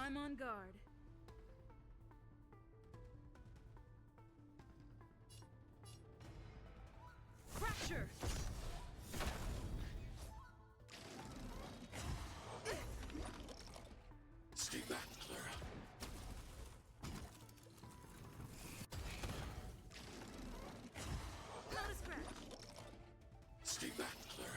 I'm on guard. Crusher! Stay back, Clara. Not a scratch. Stay back, Clara.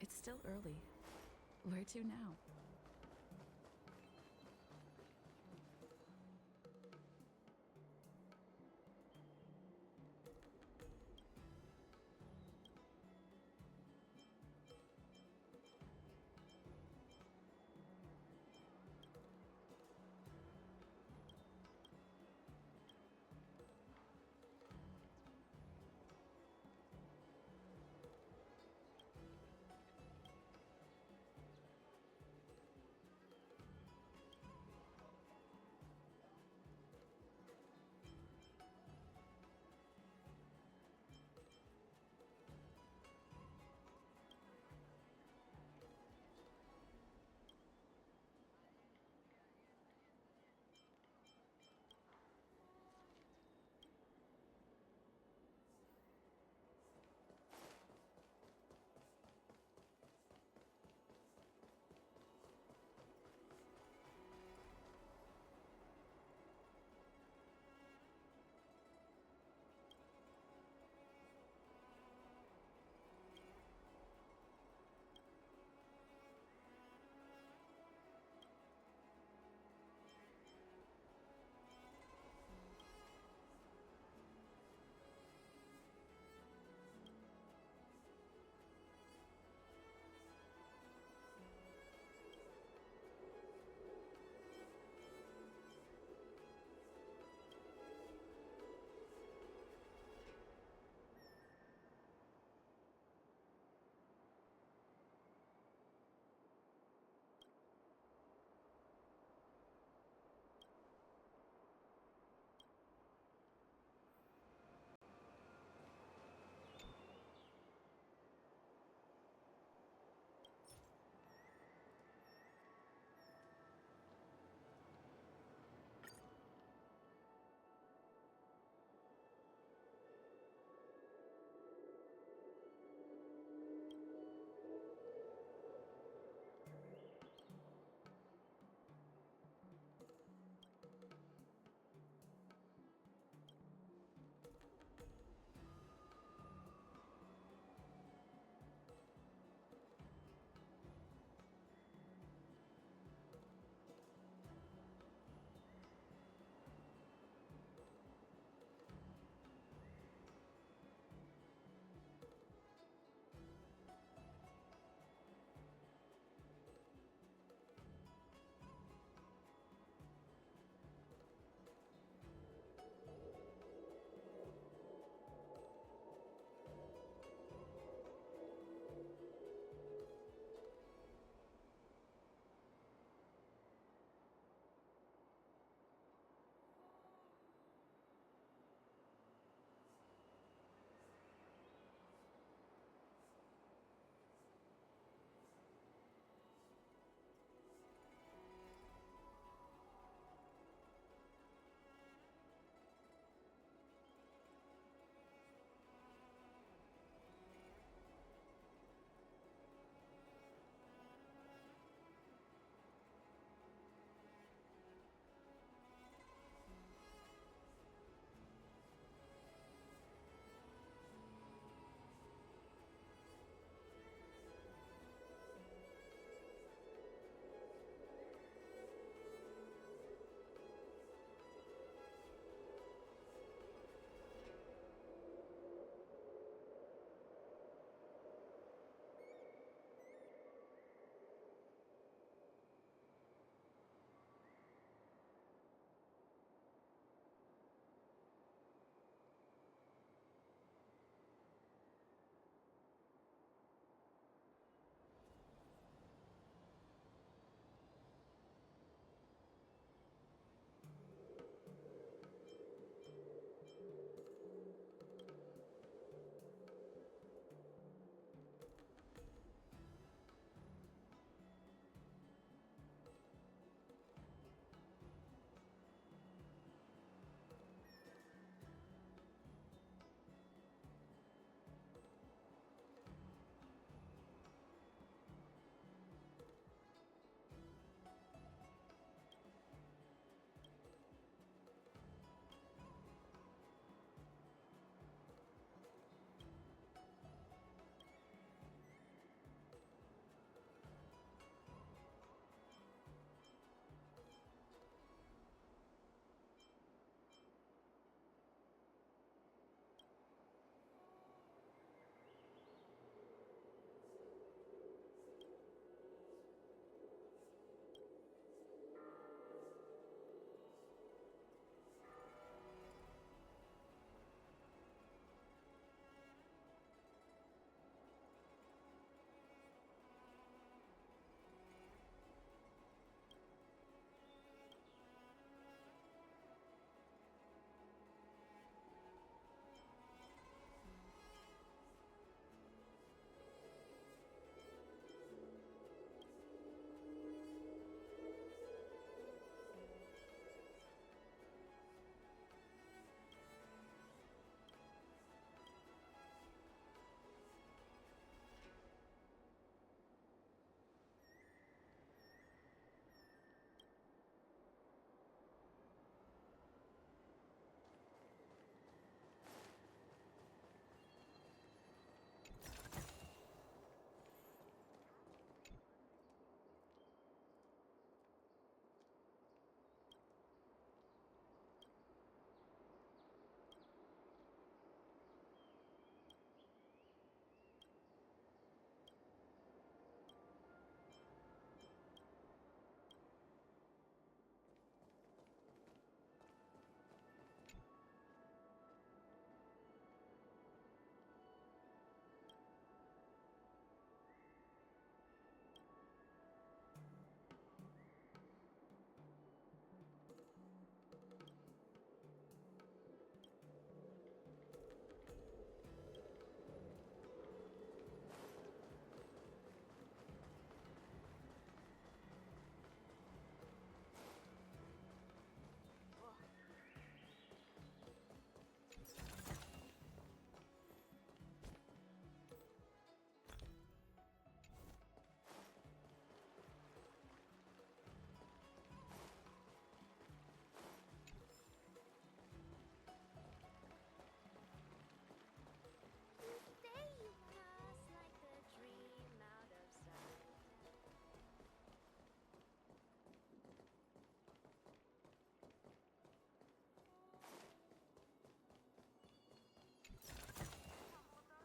It's still early. Where to now?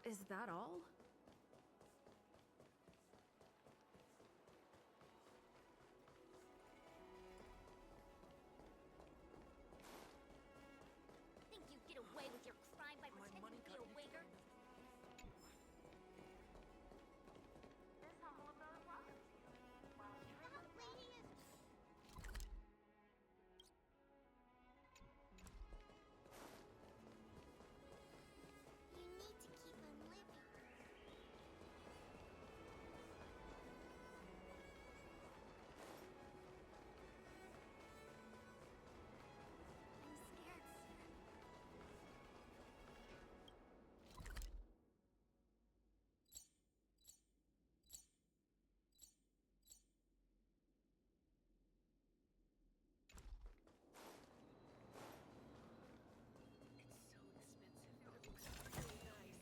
Is that all? Think you get away with your crime by pretending to be a waiter? This humble abode welcomes you. That lady is... You need to keep on living.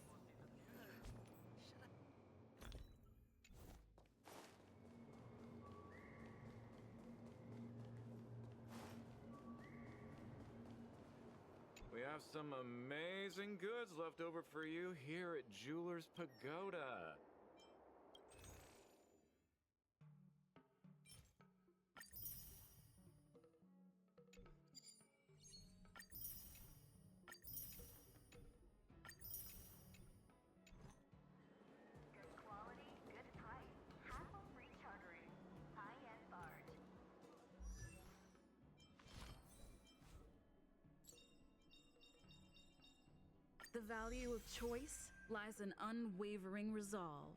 I'm scared, sir. We have some amazing goods left over for you here at Jeweler's Pagoda. Good quality, good price. Hassle-free chartering. High-end barge. The value of choice lies in unwavering resolve.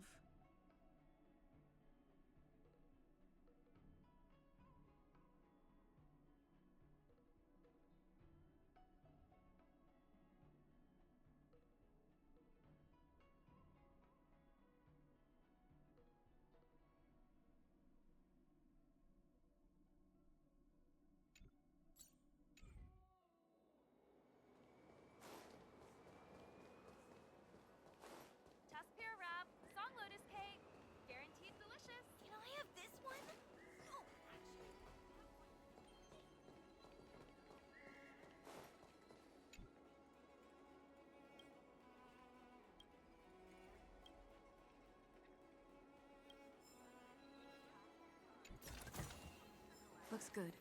Tuskpear wrap, song lotus cake, guaranteed delicious. Can I have this one? Oh, actually. Looks good.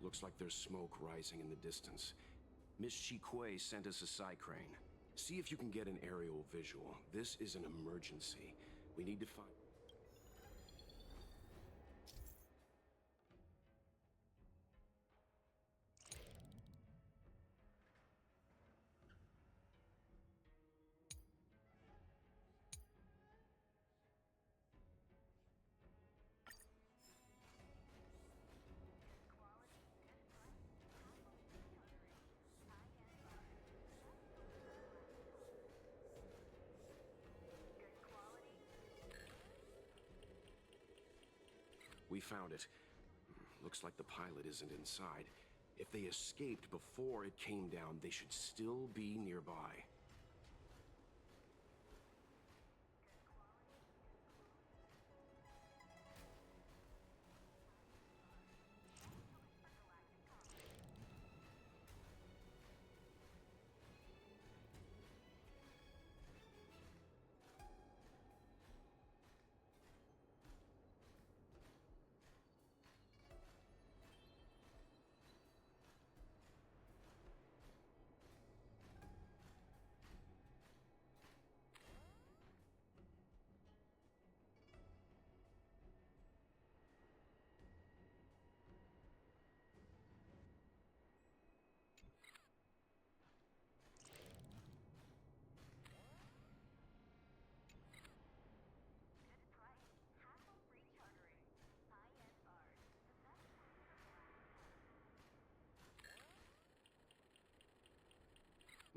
Looks like there's smoke rising in the distance. Miss Shikui sent us a side crane. See if you can get an aerial visual. This is an emergency. We need to find... We found it. Looks like the pilot isn't inside. If they escaped before it came down, they should still be nearby.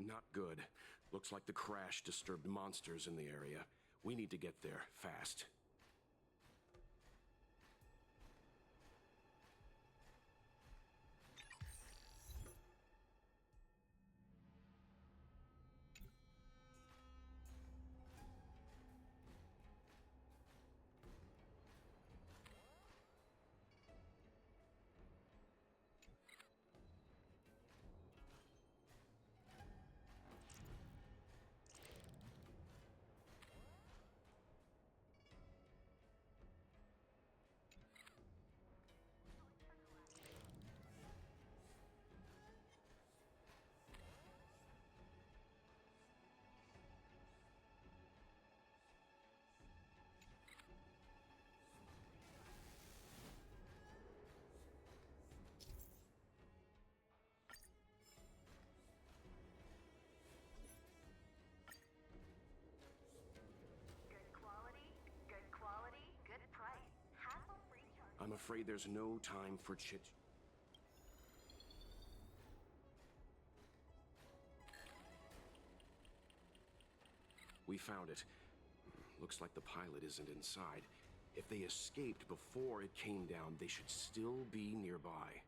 Not good. Looks like the crash disturbed monsters in the area. We need to get there, fast. I'm afraid there's no time for chit. We found it. Looks like the pilot isn't inside. If they escaped before it came down, they should still be nearby.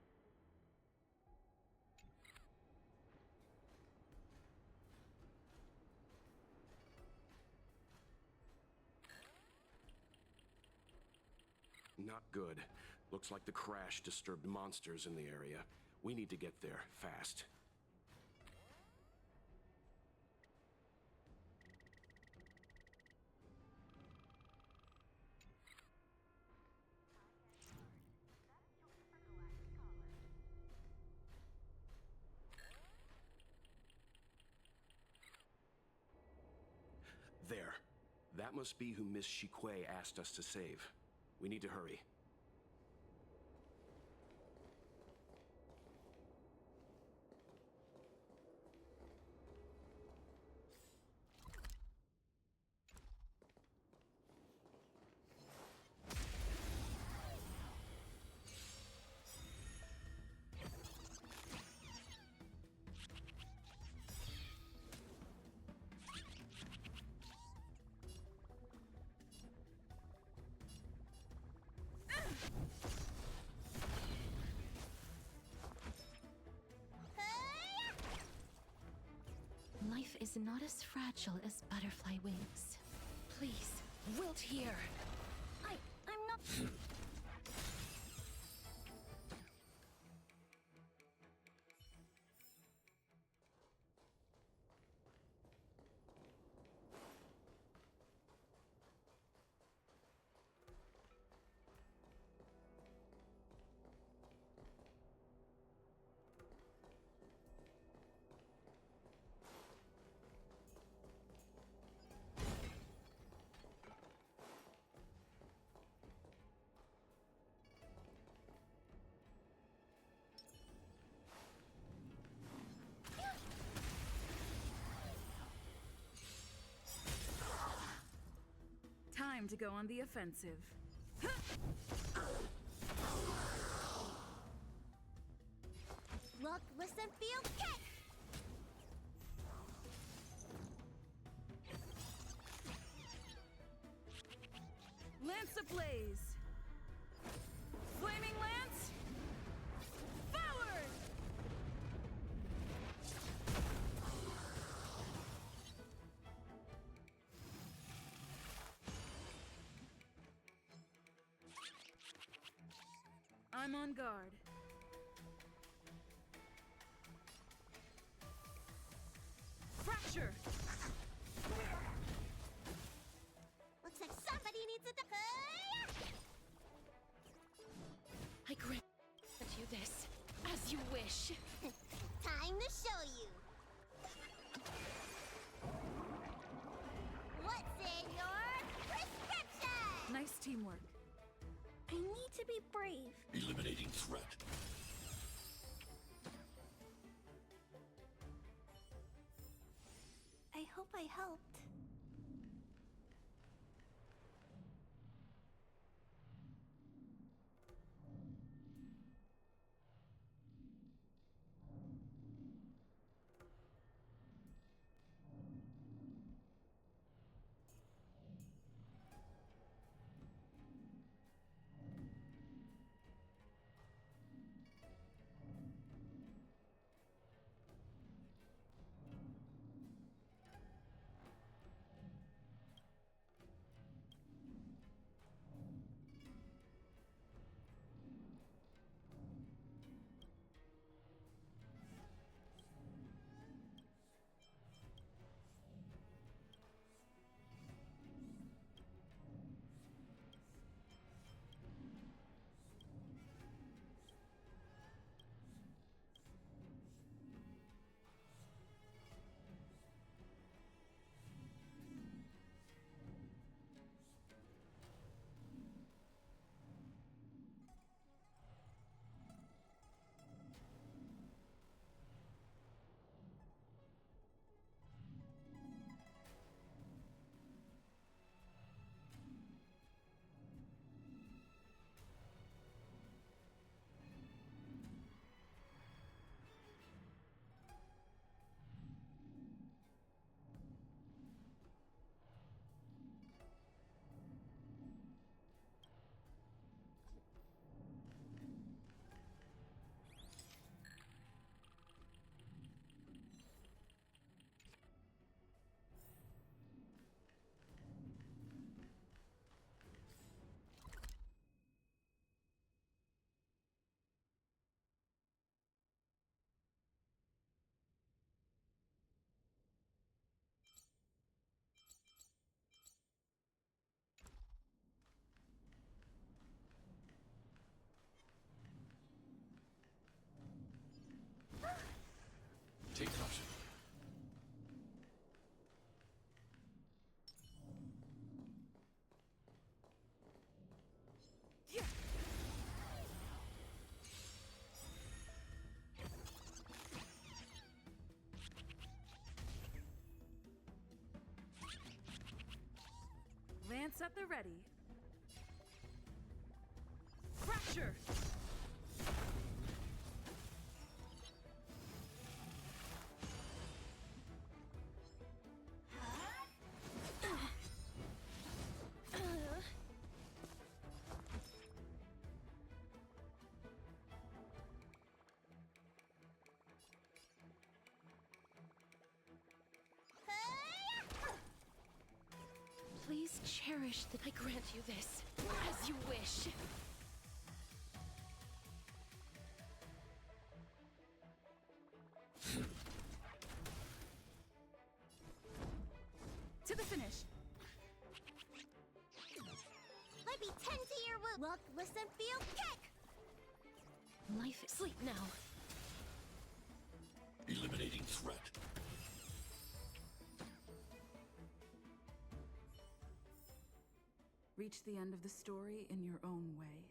Not good. Looks like the crash disturbed monsters in the area. We need to get there, fast. There. That must be who Miss Shikui asked us to save. We need to hurry. Life is not as fragile as butterfly wings. Please, wilt here. I'm not... Time to go on the offensive. Look, listen, feel, kick! Lance ablaze! Flaming lance! Forward! I'm on guard. Fracture! Looks like somebody needs a I grant you this, as you wish. Time to show you. What's in your prescription? Nice teamwork. I need to be brave. Eliminating threat. I hope I helped. Take caution. Lance at the ready. Fracture! Please cherish that I grant you this, as you wish. To the finish. Let me tend to your wound. Look, listen, feel, kick! Life is sleep now. Eliminating threat. Reach the end of the story in your own way.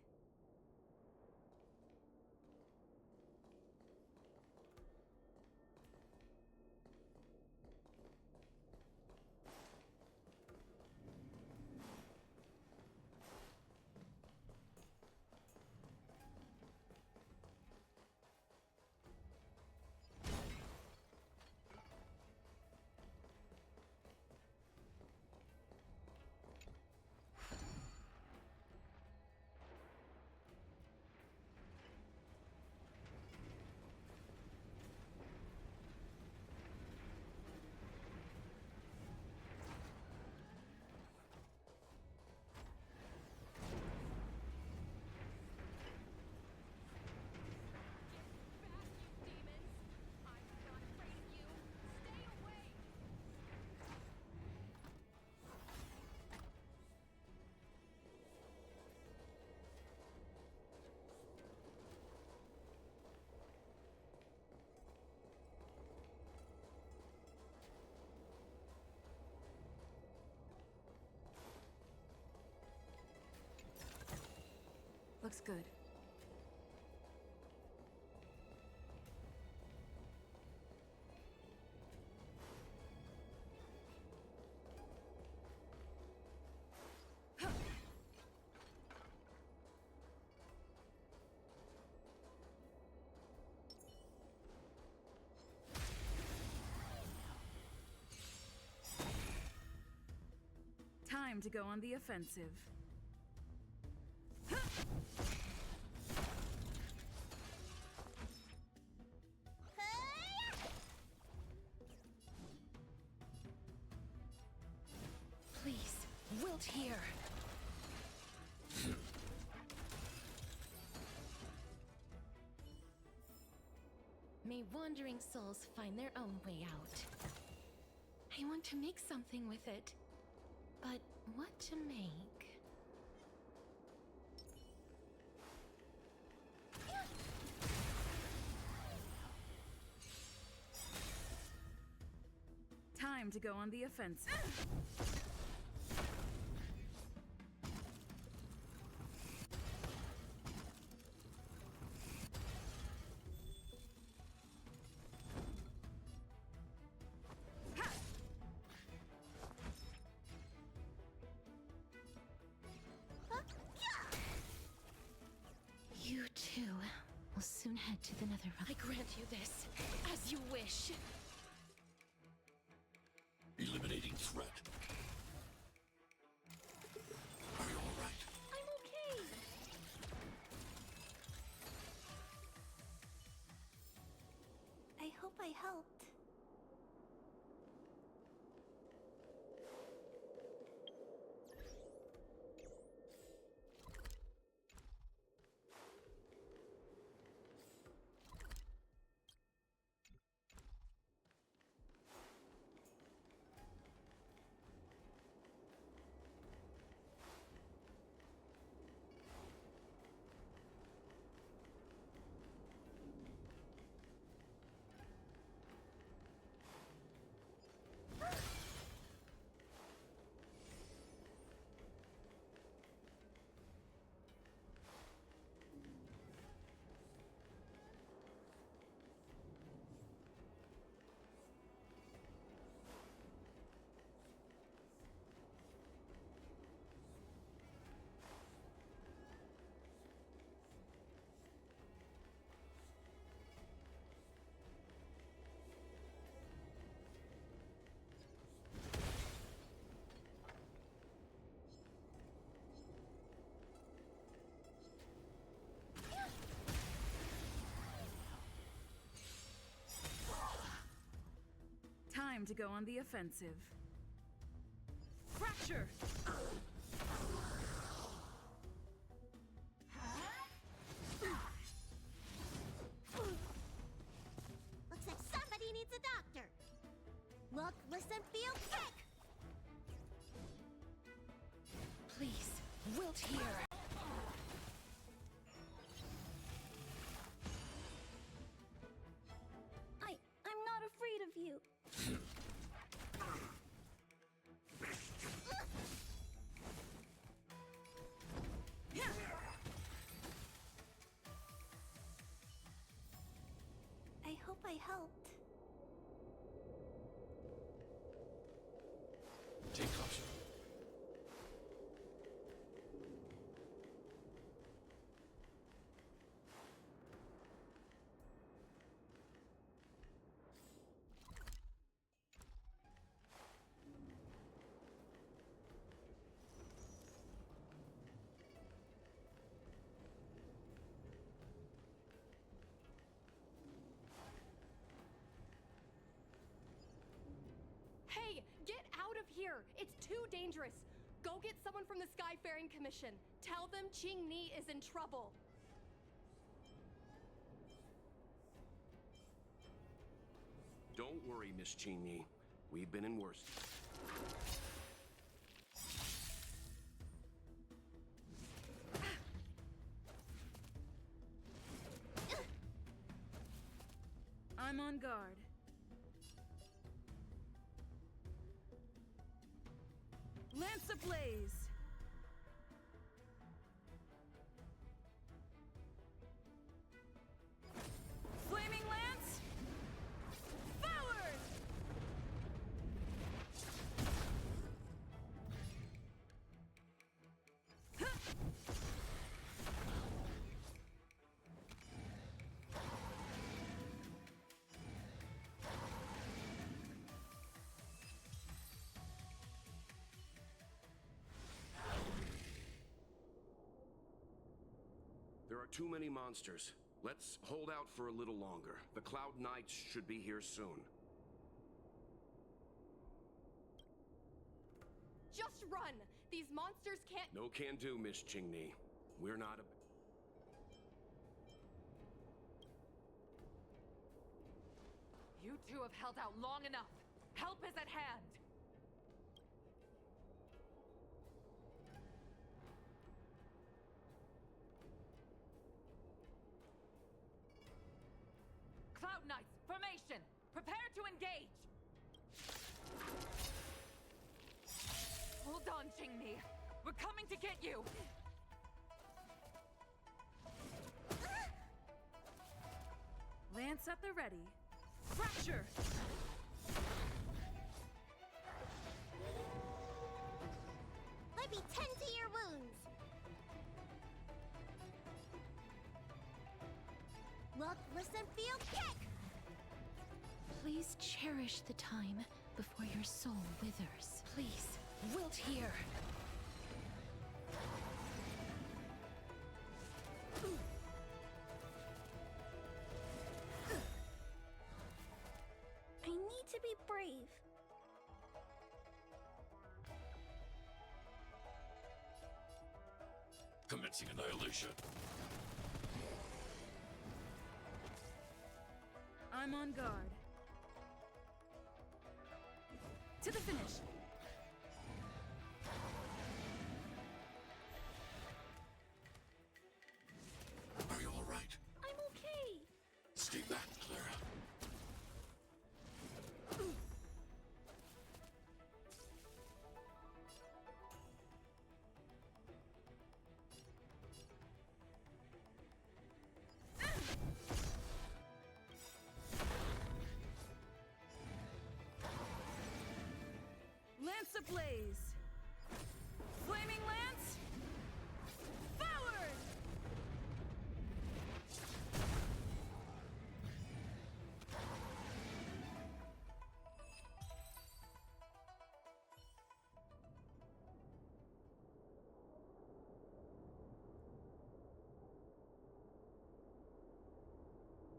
Looks good. Time to go on the offensive. Please, wilt here. May wandering souls find their own way out. I want to make something with it. But what to make? Time to go on the offensive. You too will soon head to the Nether. I grant you this, as you wish. Eliminating threat. Are you all right? I'm okay. I hope I helped. Time to go on the offensive. Fracture! Looks like somebody needs a doctor. Look, listen, feel, kick! Please, wilt here. I'm not afraid of you. I hope I helped. Take caution. Hey, get out of here! It's too dangerous! Go get someone from the Skyfaring Commission. Tell them Qing Ni is in trouble. Don't worry, Miss Cheney. We've been in worse. I'm on guard. Lance ablaze! are too many monsters. Let's hold out for a little longer. The Cloud Knights should be here soon. Just run! These monsters can't— No can do, Miss Qingni. We're not a... You two have held out long enough. Help is at hand. Cloud Knights, formation! Prepare to engage! Hold on, Qingni. We're coming to get you! Lance at the ready. Fracture! Let me tend to your wounds. Look, listen, feel, kick! Please cherish the time before your soul withers. Please, wilt here. I need to be brave. Commencing annihilation. I'm on guard. To the finish. Are you all right? I'm okay. Stay back, Clara. Lance ablaze! Flaming lance! Forward!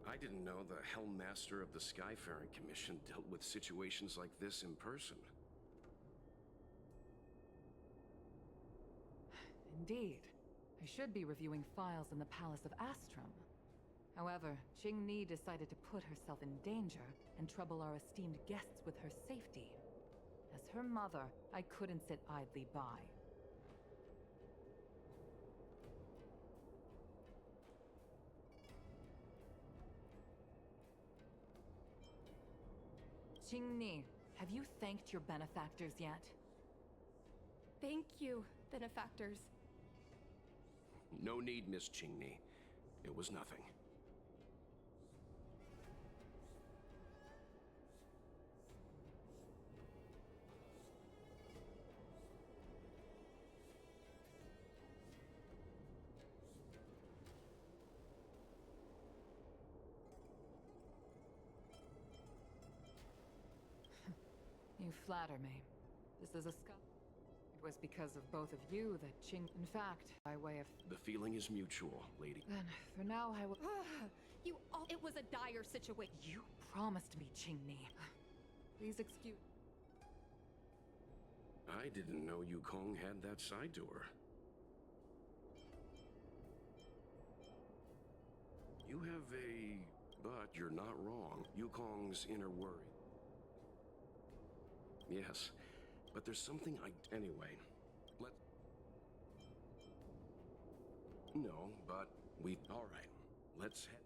I didn't know the Helmmaster of the Skyfaring Commission dealt with situations like this in person. Indeed. I should be reviewing files in the Palace of Astrum. However, Qingni decided to put herself in danger and trouble our esteemed guests with her safety. As her mother, I couldn't sit idly by. Qingni, have you thanked your benefactors yet? Thank you, benefactors. No need, Miss Qingni. It was nothing. You flatter me. This is a scuff. It was because of both of you that Qing... In fact, by way of... The feeling is mutual, lady. Then, for now, I will... You all— It was a dire situation. You promised me, Qingni. Please excuse... I didn't know Yukong had that side to her. You have a... But you're not wrong. Yukong's inner worry. Yes, but there's something Anyway, let's... No, but we... All right, let's head...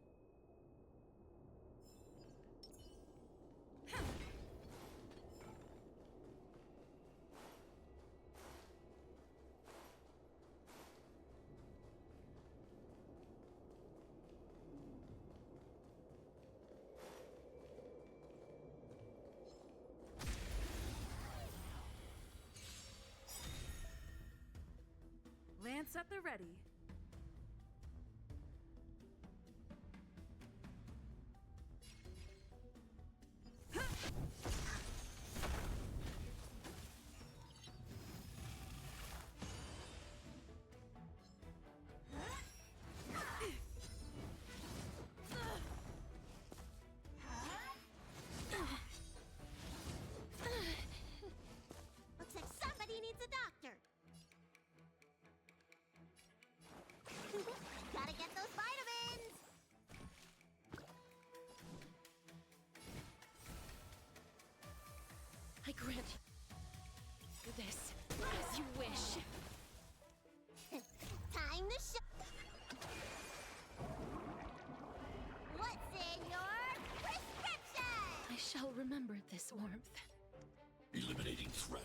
Lance at the ready. remembered this warmth. Eliminating threat.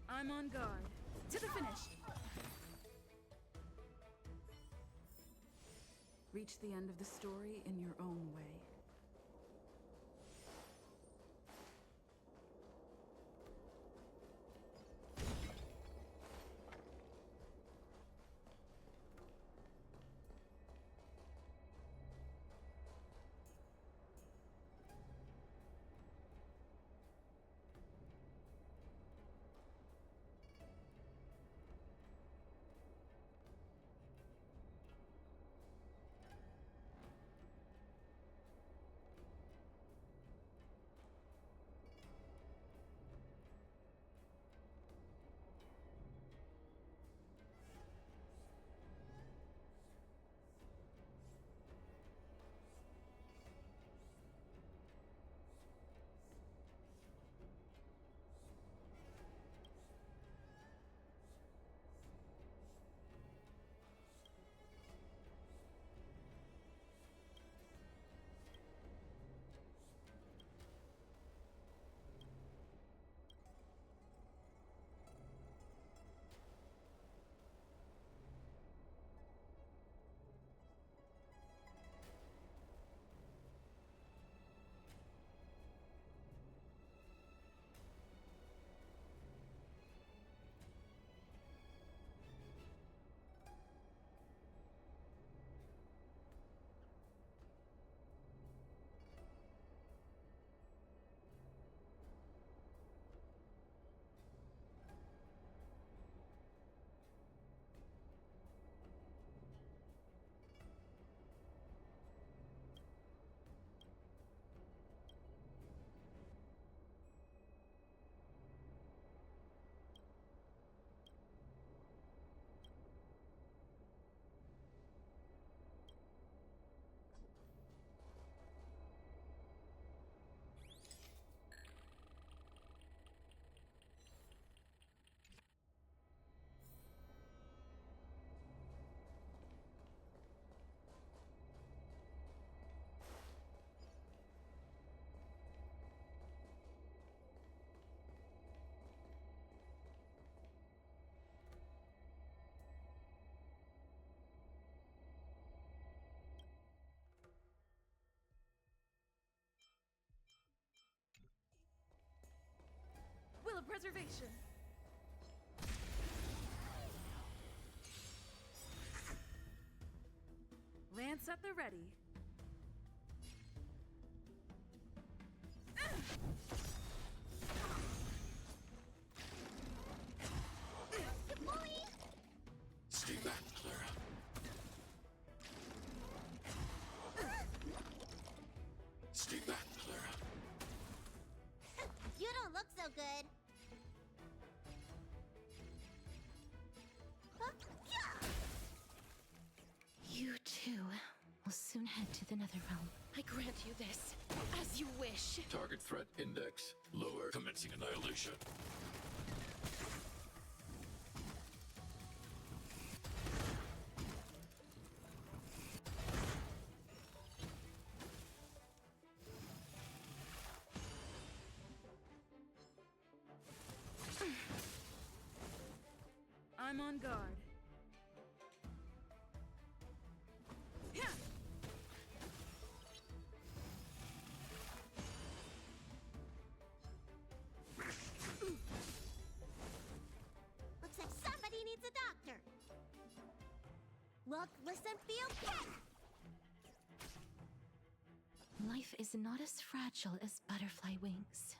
I'm on guard. To the finish! Reach the end of the story in your own way. Will of preservation. Lance at the ready. Stay back, Clara. Stay back, Clara. You don't look so good. You too will soon head to the Netherrealm. I grant you this, as you wish. Target threat index lower. Commencing annihilation. I'm on guard. Yeah. Looks like somebody needs a doctor. Look, listen, feel, get! Life is not as fragile as butterfly wings.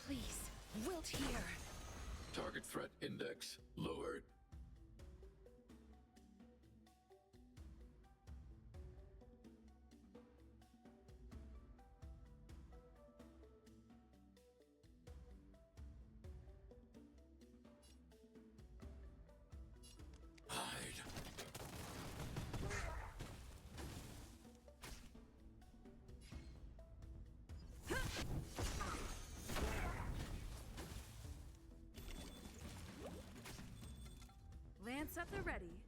Please, wilt here. Target threat index lowered. Hide. ready.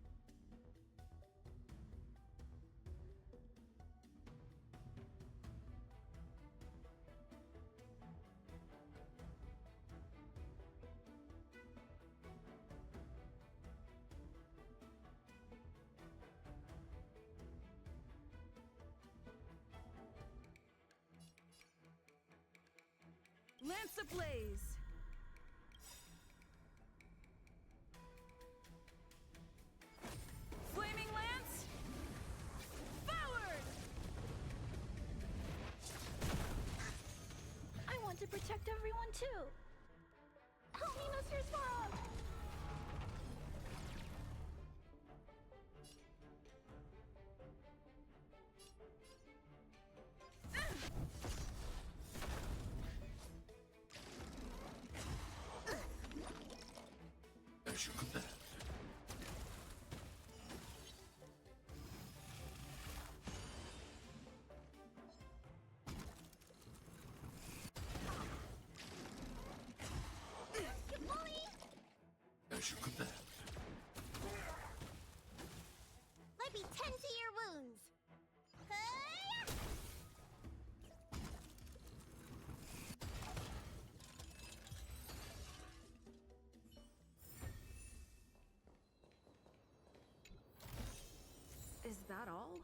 Lance ablaze! Flaming lance! Forward! I want to protect everyone too. Help me, Mr. Swarm! As you command. As you command. Let me tend to your wounds. Hi-ya! Is that all?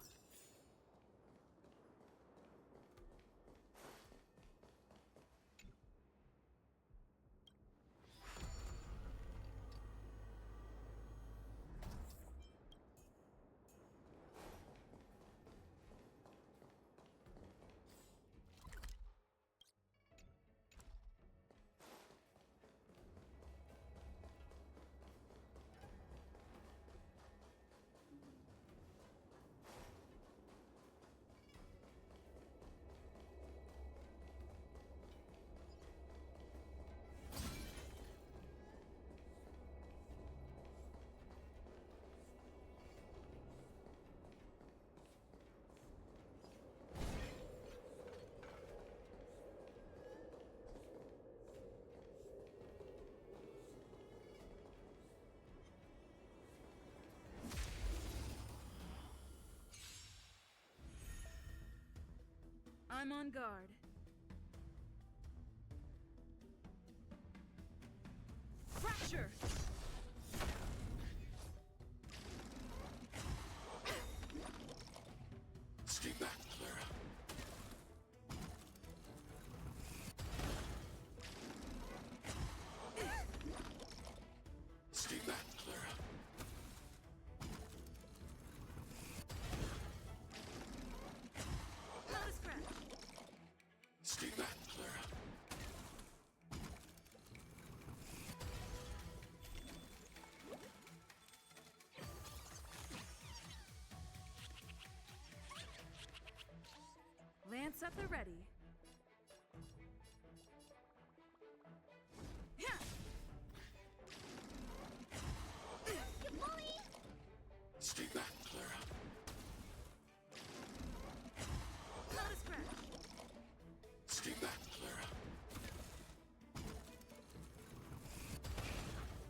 I'm on guard. Fracture! Stay back, Clara. Stay back, Clara. Not a scratch. Stay back, Clara. Lance at the ready. Yeah. Stay back, Clara. Not a scratch. Stay back, Clara.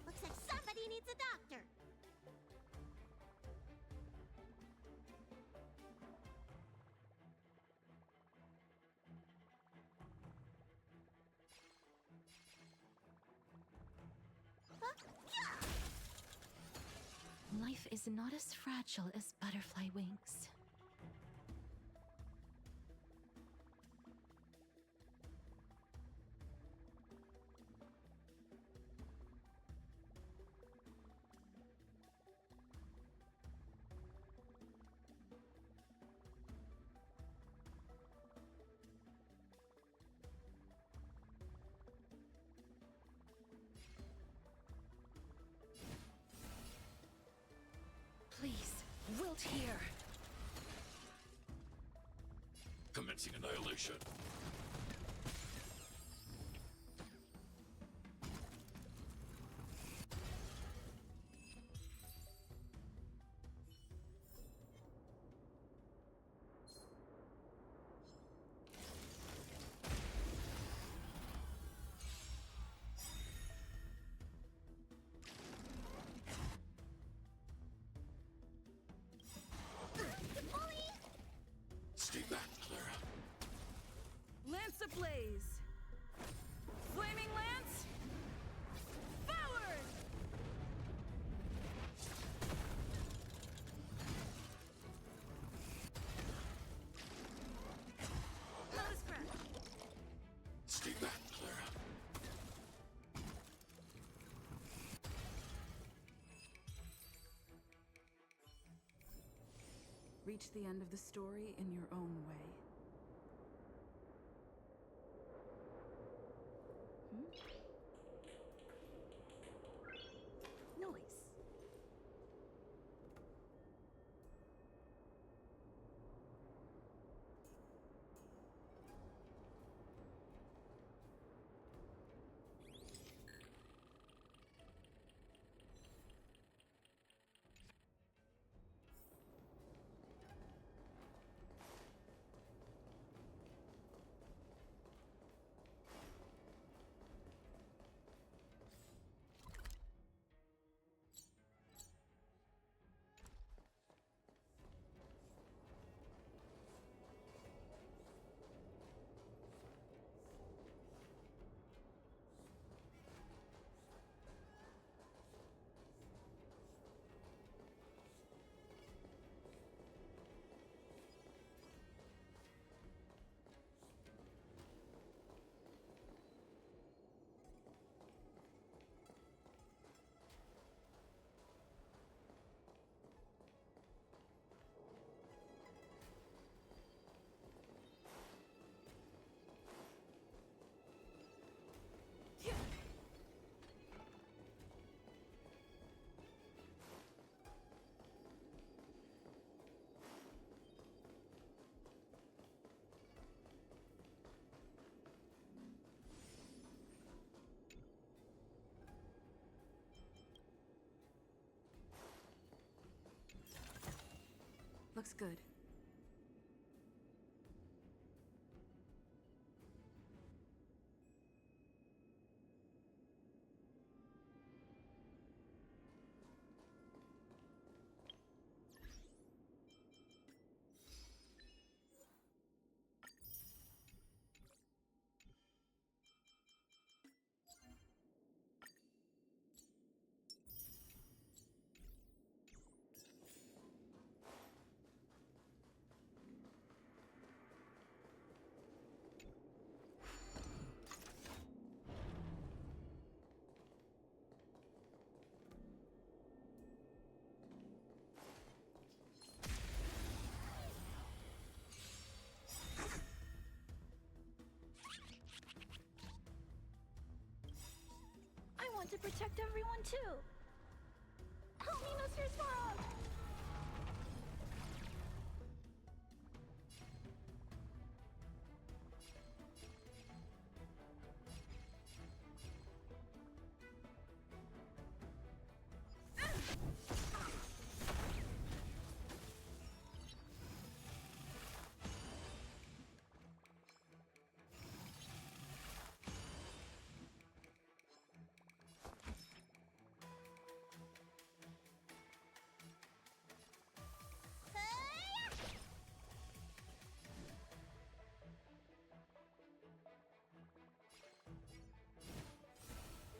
Looks like somebody needs a doctor. Life is not as fragile as butterfly wings. Please, wilt here. Commencing annihilation. reach the end of the story in your own way. Noise. Looks good. I want to protect everyone too. Help me, Mr. Smog!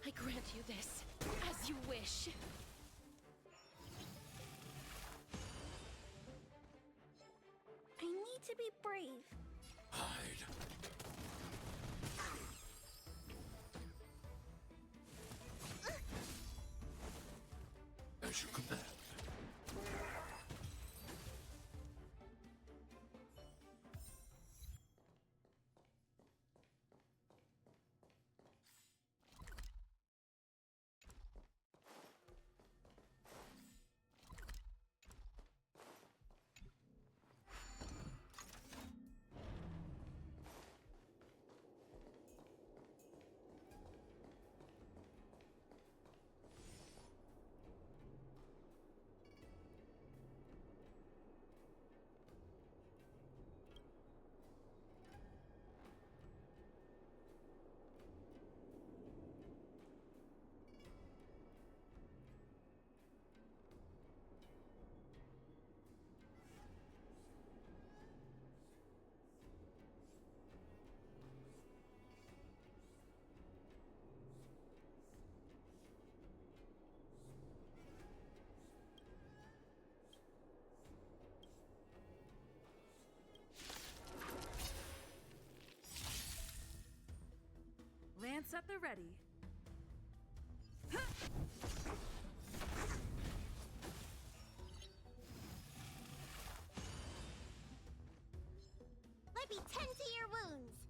I grant you this, as you wish. I need to be brave. Hide. As you command. Lance at the ready. might be 10 to your wounds.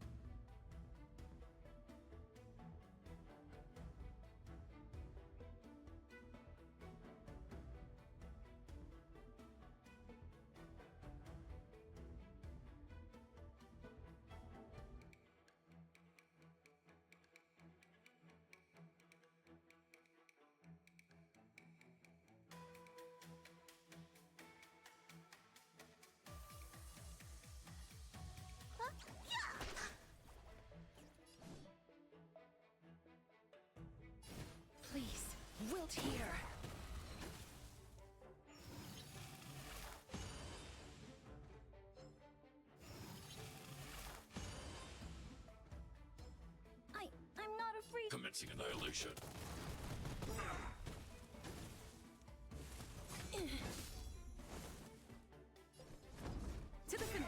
Please, wilt here. I'm not afraid. Commencing annihilation. To the finish.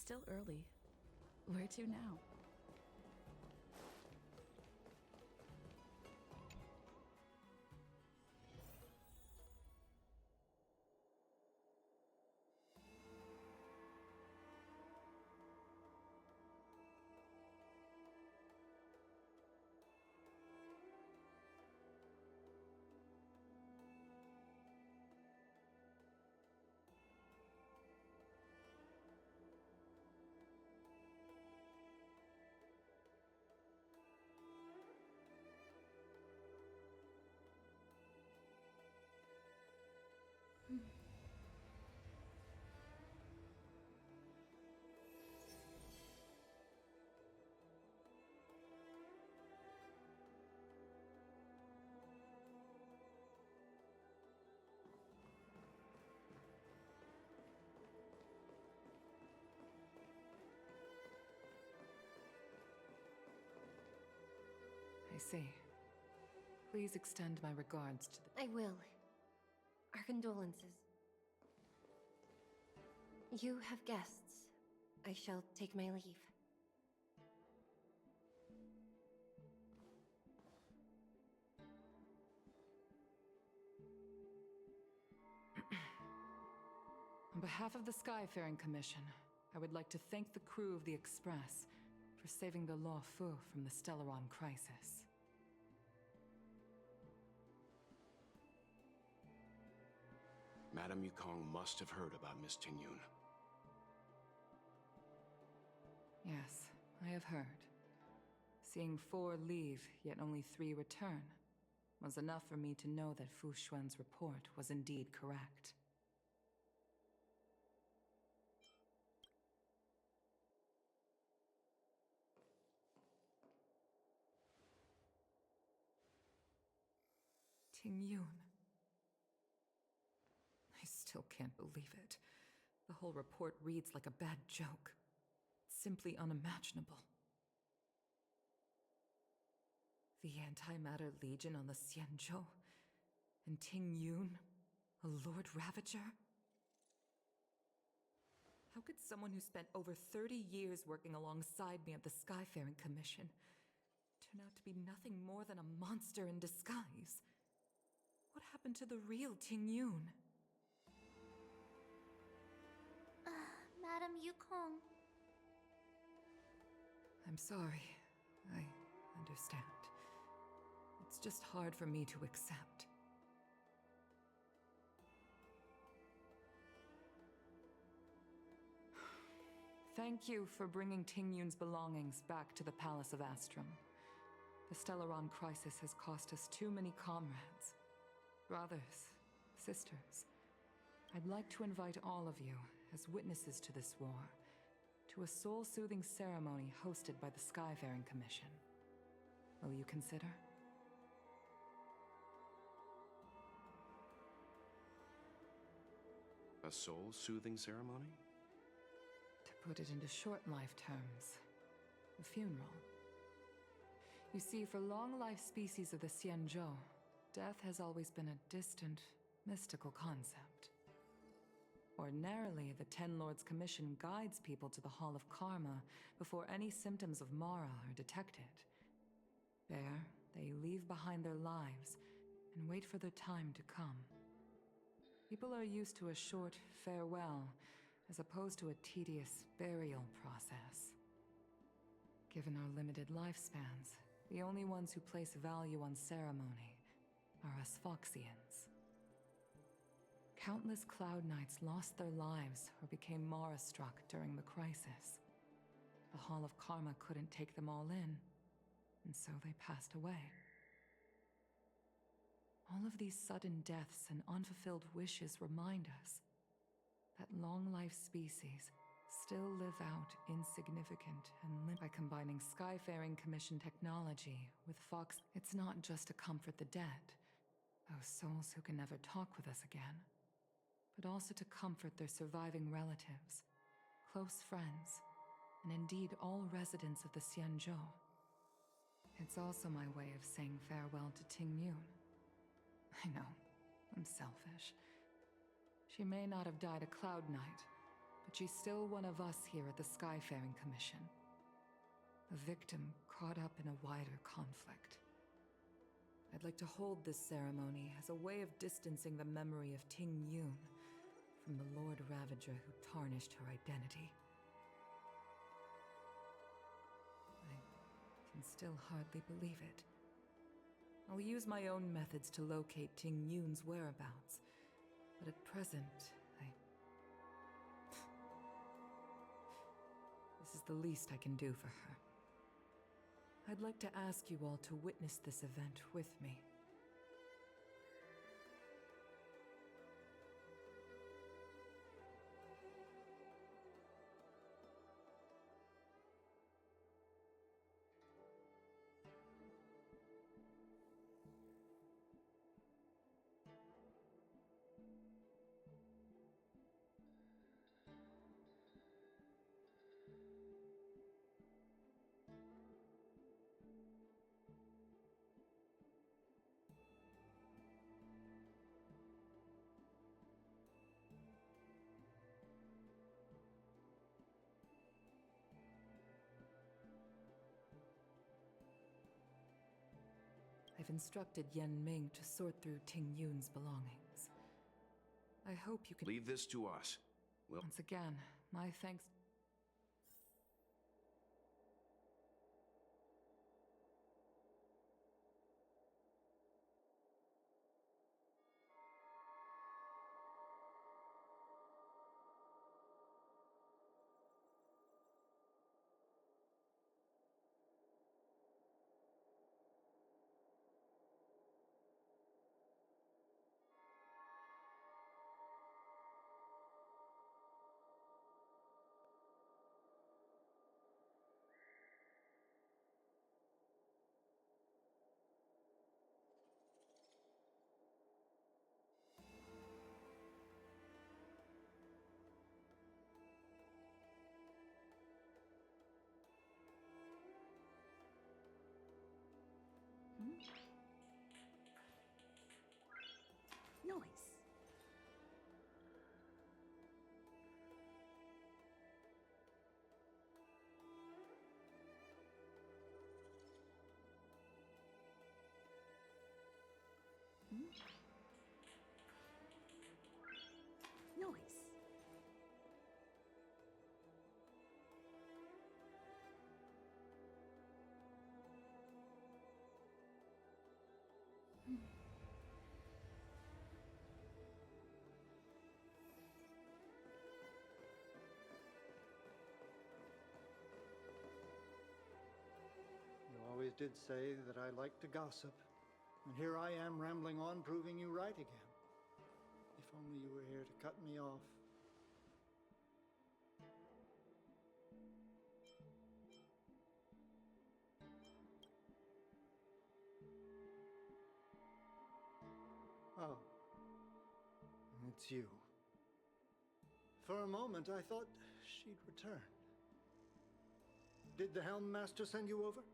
still early. Where to now? I see. Please extend my regards to the... I will. Our condolences. You have guests. I shall take my leave. On behalf of the Skyfaring Commission, I would like to thank the crew of the Express for saving the Luofu from the Stellaron crisis. Madame Yukong must have heard about Miss Tingyun. Yes, I have heard. Seeing 4 leave, yet only 3 return, was enough for me to know that Fu Xuan's report was indeed correct. Tingyun. I still can't believe it. The whole report reads like a bad joke. It's simply unimaginable. The Antimatter Legion on the Xianzhou, and Tingyun, a Lord Ravager? How could someone who spent over 30 years working alongside me at the Skyfaring Commission turn out to be nothing more than a monster in disguise? What happened to the real Tingyun? Madam Yukong. I'm sorry. I understand. It's just hard for me to accept. Thank you for bringing Tingyun's belongings back to the Palace of Astrum. The Stellaron crisis has cost us too many comrades. Brothers, sisters. I'd like to invite all of you, as witnesses to this war, to a soul-soothing ceremony hosted by the Skyfaring Commission. Will you consider? A soul-soothing ceremony? To put it into short life terms, a funeral. You see, for long-life species of the Xianzhou, death has always been a distant, mystical concept. Ordinarily, the Ten Lords Commission guides people to the Hall of Karma before any symptoms of Mara are detected. There, they leave behind their lives and wait for their time to come. People are used to a short farewell, as opposed to a tedious burial process. Given our limited lifespans, the only ones who place value on ceremony are us Foxians. Countless Cloud Knights lost their lives or became Mara-struck during the crisis. The Hall of Karma couldn't take them all in, and so they passed away. All of these sudden deaths and unfulfilled wishes remind us that long-life species still live out insignificant and by combining Skyfaring Commission technology with Fox. It's not just to comfort the dead, those souls who can never talk with us again, but also to comfort their surviving relatives, close friends, and indeed all residents of the Xianzhou. It's also my way of saying farewell to Tingyun. I know, I'm selfish. She may not have died a Cloud Knight, but she's still one of us here at the Skyfaring Commission. A victim caught up in a wider conflict. I'd like to hold this ceremony as a way of distancing the memory of Ting Yun from the Lord Ravager who tarnished her identity. I can still hardly believe it. I'll use my own methods to locate Ting Yun's whereabouts, but at present, this is the least I can do for her. I'd like to ask you all to witness this event with me. I've instructed Yen Ming to sort through Ting Yun's belongings. I hope you can— Leave this to us. Once again, my thanks. Noise. Noise. You always did say that I like to gossip. And here I am rambling on, proving you right again. If only you were here to cut me off. Oh. It's you. For a moment, I thought she'd returned. Did the Helm Master send you over?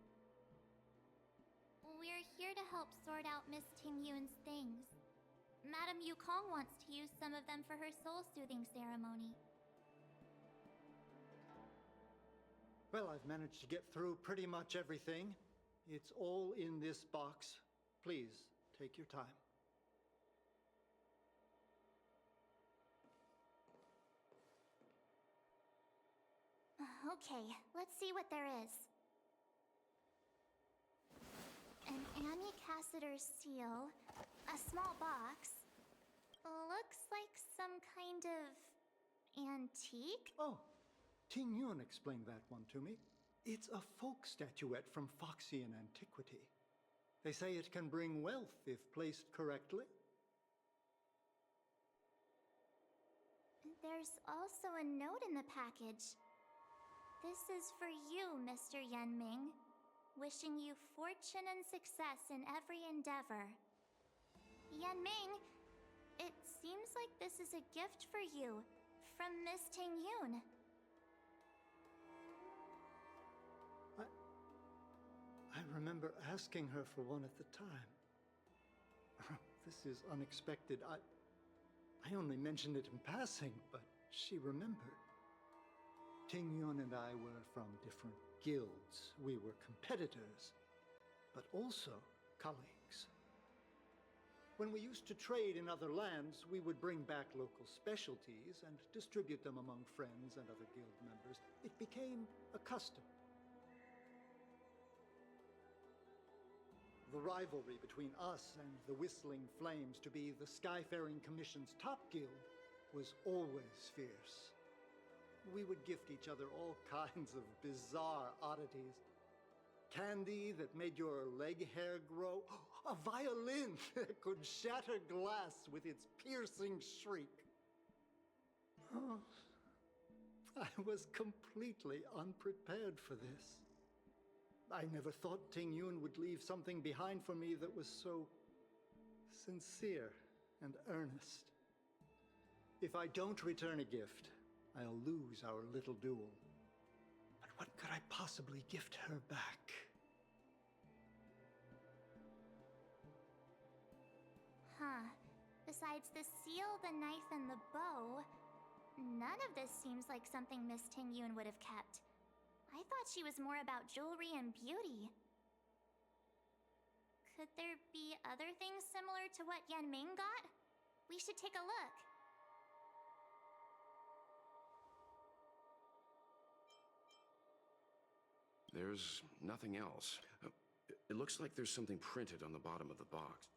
We're here to help sort out Miss Ting Yun's things. Madame Yukong wants to use some of them for her soul-soothing ceremony. Well, I've managed to get through pretty much everything. It's all in this box. Please, take your time. Okay, let's see what there is. An Amucassitor's seal, a small box. Looks like some kind of antique? Oh, Ting Yun explained that one to me. It's a folk statuette from Foxian antiquity. They say it can bring wealth if placed correctly. There's also a note in the package. This is for you, Mr. Yen Ming. Wishing you fortune and success in every endeavor. Yen Ming, it seems like this is a gift for you from Miss Ting Yun. I remember asking her for one at the time. This is unexpected. I only mentioned it in passing, but she remembered. Ting Yun and I were from different guilds. We were competitors, but also colleagues. When we used to trade in other lands, we would bring back local specialties and distribute them among friends and other guild members. It became a custom. The rivalry between us and the Whistling Flames, to be the Skyfaring Commission's top guild, was always fierce. We would gift each other all kinds of bizarre oddities. Candy that made your leg hair grow. A violin that could shatter glass with its piercing shriek. Oh, I was completely unprepared for this. I never thought Ting Yun would leave something behind for me that was so sincere and earnest. If I don't return a gift, I'll lose our little duel. But what could I possibly gift her back? Huh. Besides the seal, the knife, and the bow, none of this seems like something Miss Ting Yun would have kept. I thought she was more about jewelry and beauty. Could there be other things similar to what Yan Ming got? We should take a look. There's nothing else. It looks like there's something printed on the bottom of the box.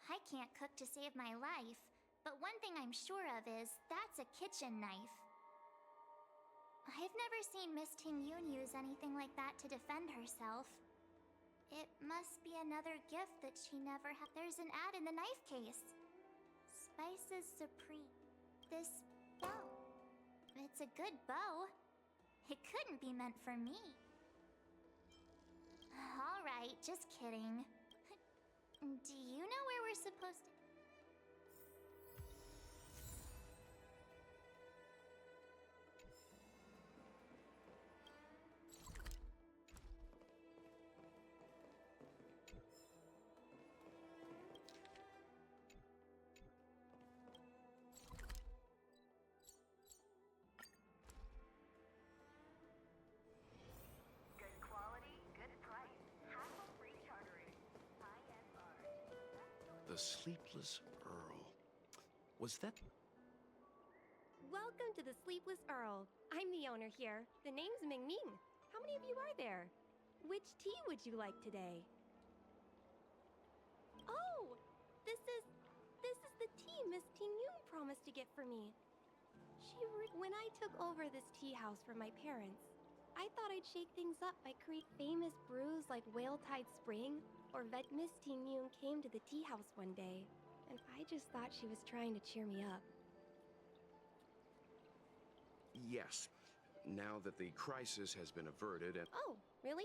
I can't cook to save my life, but one thing I'm sure of is that's a kitchen knife. I've never seen Miss Ting Yun use anything like that to defend herself. It must be another gift that she never had. There's an ad in the knife case. Spices Supreme. This bow. It's a good bow. It couldn't be meant for me. All right, just kidding. Do you know where we're supposed to... The Sleepless Earl. Was that... Welcome to the Sleepless Earl. I'm the owner here. The name's Ming Ming. How many of you are there? Which tea would you like today? Oh, this is the tea Miss Ting Yun promised to get for me. When I took over this tea house from my parents, I thought I'd shake things up by creating famous brews like Whale Tide Spring, or Miss Ting Yun came to the tea house one day, and I just thought she was trying to cheer me up. Yes. Now that the crisis has been averted and... Oh, really?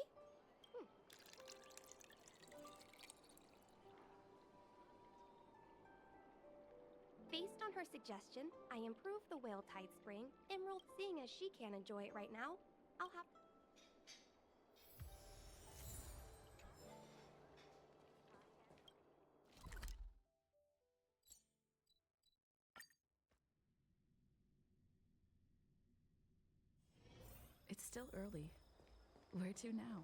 Based on her suggestion, I improved the Whale Tide Spring, Emerald, seeing as she can't enjoy it right now. I'll have... It's still early. Where to now?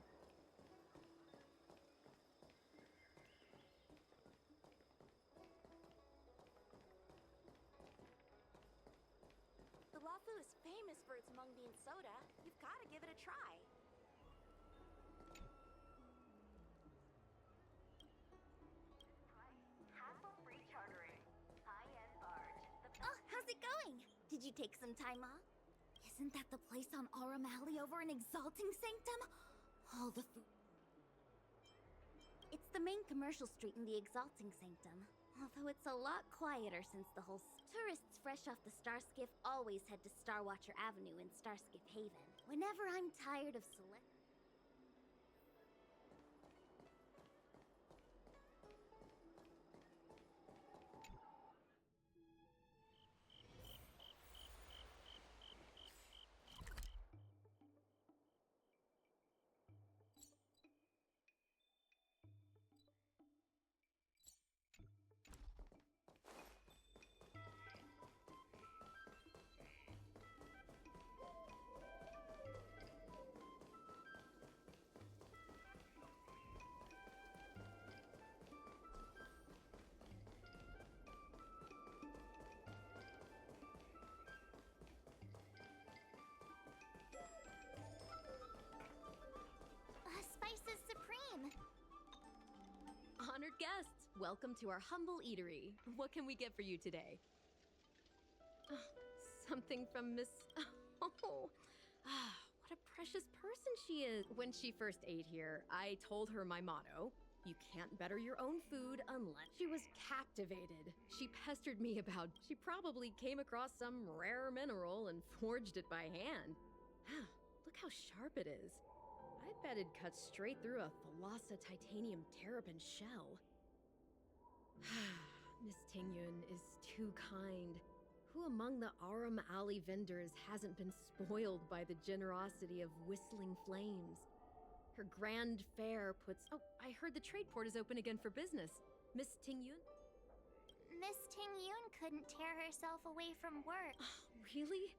The Luofu is famous for its mung bean soda. You've got to give it a try. Hassle-free chartering. High-end barge. Oh, how's it going? Did you take some time off? Isn't that the place on Aurum Alley over in Exalting Sanctum? All the food. It's the main commercial street in the Exalting Sanctum. Although it's a lot quieter since the whole... Tourists fresh off the Starskiff always head to Starwatcher Avenue in Starskiff Haven. Whenever I'm tired of select... honored guests! Welcome to our humble eatery. What can we get for you today? Something from Miss... Oh, what a precious person she is. When she first ate here, I told her my motto. You can't better your own food unless... She was captivated. She pestered me about... She probably came across some rare mineral and forged it by hand. Look how sharp it is. I bet it cuts straight through a Thalassa titanium terrapin shell. Miss Tingyun is too kind. Who among the Aram Alley vendors hasn't been spoiled by the generosity of whistling flames? Her grand fare puts... Oh, I heard the trade port is open again for business. Miss Tingyun? Miss Tingyun couldn't tear herself away from work. Really?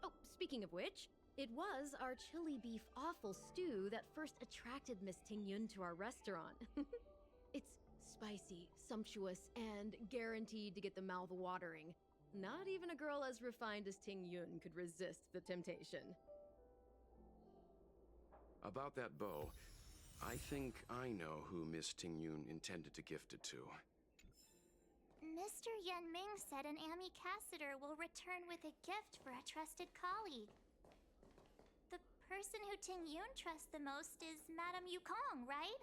Oh, speaking of which, it was our chili beef offal stew that first attracted Miss Tingyun to our restaurant. It's spicy, sumptuous, and guaranteed to get the mouth watering. Not even a girl as refined as Tingyun could resist the temptation. About that bow, I think I know who Miss Tingyun intended to gift it to. Mr. Yenming said an ambassador will return with a gift for a trusted colleague. The person who Tingyun trusts the most is Madame Yukong, right?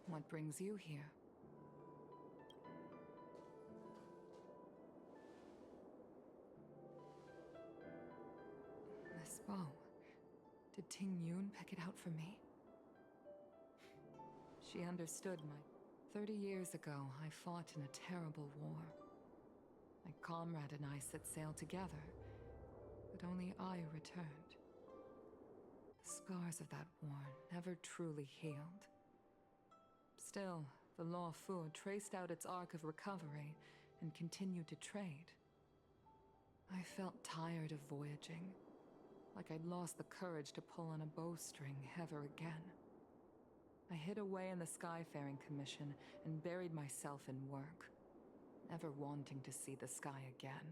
What brings you here? This bow. Did Ting Yun pick it out for me? She understood my... 30 years ago, I fought in a terrible war. My comrade and I set sail together, but only I returned. The scars of that war never truly healed. Still, the Luofu traced out its arc of recovery and continued to trade. I felt tired of voyaging, like I'd lost the courage to pull on a bowstring ever again. I hid away in the Skyfaring Commission and buried myself in work, never wanting to see the sky again.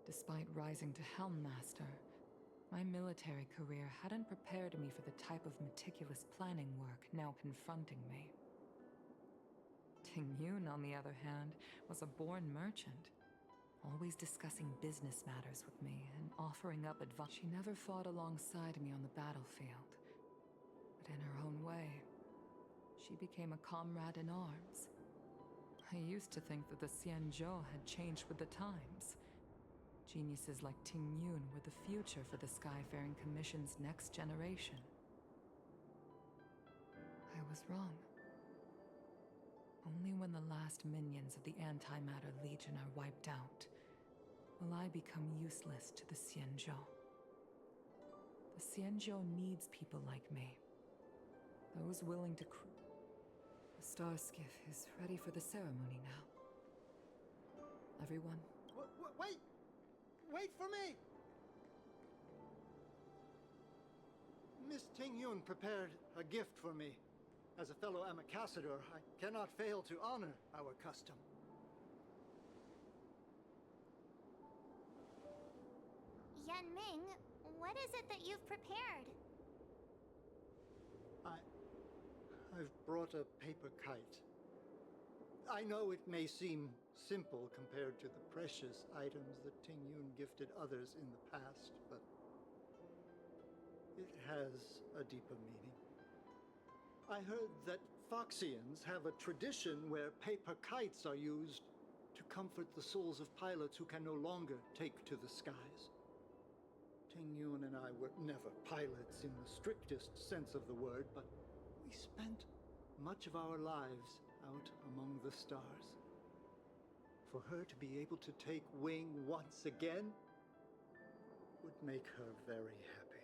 Despite rising to Helm Master, my military career hadn't prepared me for the type of meticulous planning work now confronting me. Ting Yun, on the other hand, was a born merchant, always discussing business matters with me and offering up advice. She never fought alongside me on the battlefield, but in her own way, she became a comrade in arms. I used to think that the Xianzhou had changed with the times. Geniuses like Ting Yun were the future for the Skyfaring Commission's next generation. I was wrong. Only when the last minions of the Antimatter Legion are wiped out will I become useless to the Xianzhou. The Xianzhou needs people like me. Those willing to The starskiff is ready for the ceremony now. Everyone? Wait! Wait for me! Miss Ting Yun prepared a gift for me. As a fellow ambassador, I cannot fail to honor our custom. Yenming, what is it that you've prepared? I've brought a paper kite. I know it may seem simple compared to the precious items that Ting Yun gifted others in the past, but it has a deeper meaning. I heard that Foxians have a tradition where paper kites are used to comfort the souls of pilots who can no longer take to the skies. Ting Yun and I were never pilots in the strictest sense of the word, but we spent much of our lives out among the stars. For her to be able to take wing once again would make her very happy.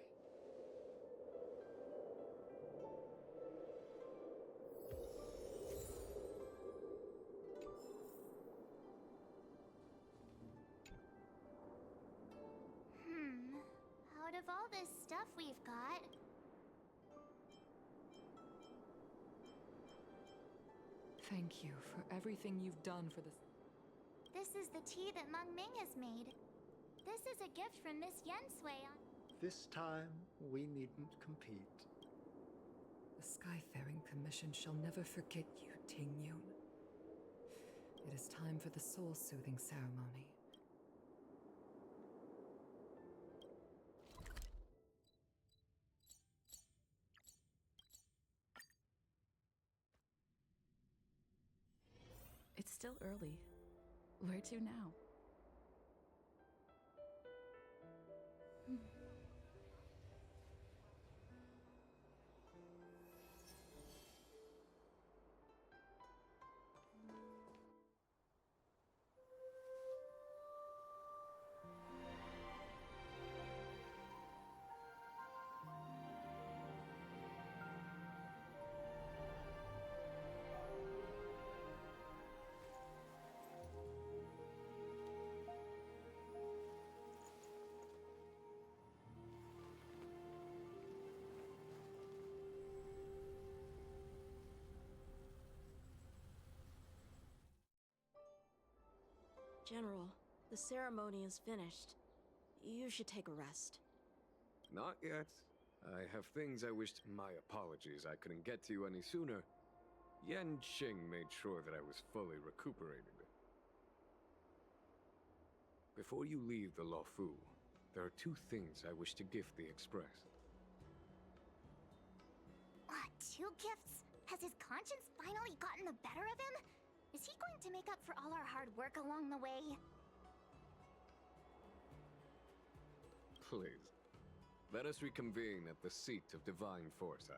Out of all this stuff we've got, Thank you for everything you've done for this. this is the tea that Meng Ming has made. This is a gift from Miss Yen Sui. This time, we needn't compete. The Skyfaring Commission shall never forget you, Ting Yun. It is time for the soul-soothing ceremony. It's still early. Where to now? General, the ceremony is finished. You should take a rest. Not yet. I have things I wished. My apologies, I couldn't get to you any sooner. Yan Qing made sure that I was fully recuperated. Before you leave the Luofu, there are two things I wish to gift the Express. What, 2 gifts? Has his conscience finally gotten the better of him? Is he going to make up for all our hard work along the way? Please, let us reconvene at the seat of divine foresight.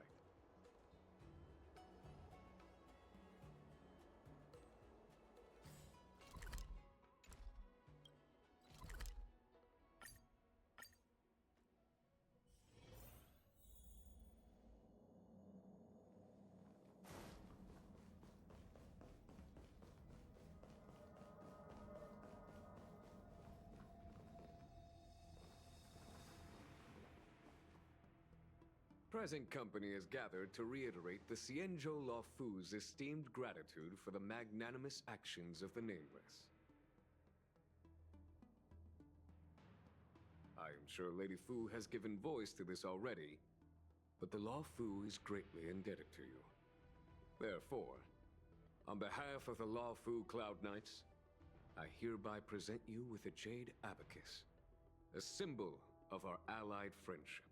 Present company is gathered to reiterate the Xianzhou Luofu's esteemed gratitude for the magnanimous actions of the Nameless. I am sure Lady Fu has given voice to this already, but the Luofu is greatly indebted to you. Therefore, on behalf of the Luofu Cloud Knights, I hereby present you with a Jade Abacus, a symbol of our allied friendship.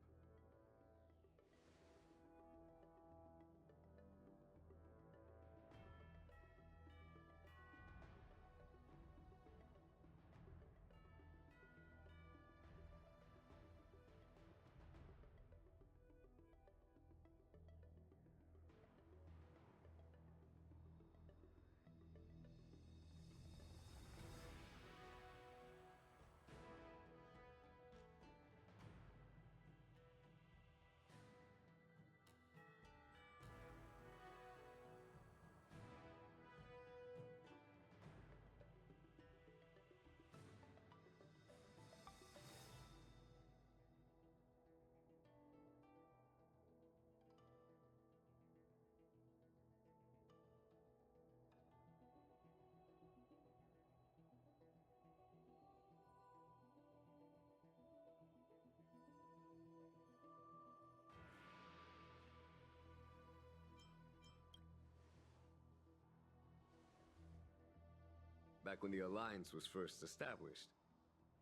Back when the Alliance was first established,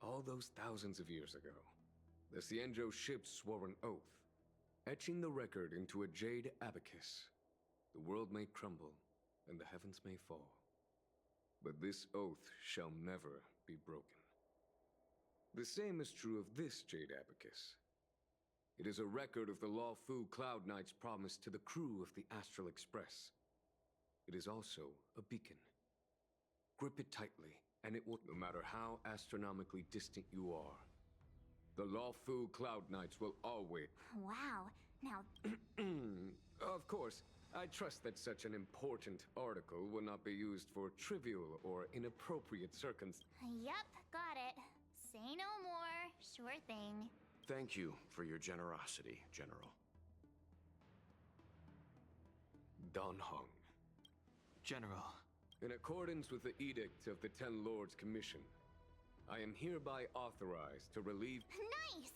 all those thousands of years ago, the Xianzhou ships swore an oath, etching the record into a Jade Abacus. The world may crumble, and the heavens may fall, but this oath shall never be broken. The same is true of this Jade Abacus. It is a record of the Luofu Cloud Knight's promise to the crew of the Astral Express. It is also a beacon. Grip it tightly, and it will, no matter how astronomically distant you are. The Luofu Cloud Knights will always... Wow. Now, Of course, I trust that such an important article will not be used for trivial or inappropriate circumstances. yep, got it. Say no more. Sure thing. Thank you for your generosity, General. Dan Heng. General. In accordance with the Edict of the Ten Lords Commission, I am hereby authorized to relieve... Nice!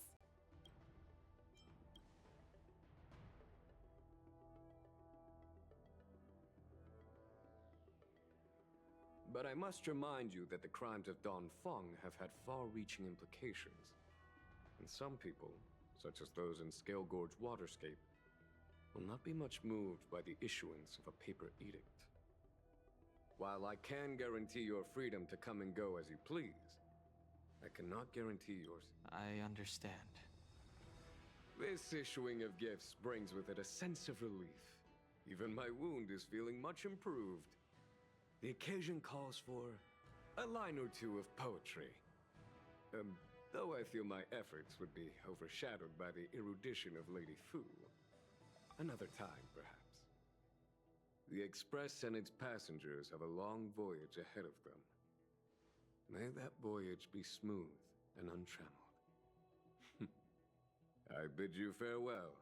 But I must remind you that the crimes of Dan Feng have had far-reaching implications. And some people, such as those in Scale Gorge Waterscape, will not be much moved by the issuance of a paper edict. While I can guarantee your freedom to come and go as you please, I cannot guarantee yours. I understand. This issuing of gifts brings with it a sense of relief. Even my wound is feeling much improved. The occasion calls for a line or two of poetry. Though I feel my efforts would be overshadowed by the erudition of Lady Fu. Another time, perhaps. The Express and its passengers have a long voyage ahead of them. May that voyage be smooth and untrammeled. I bid you farewell.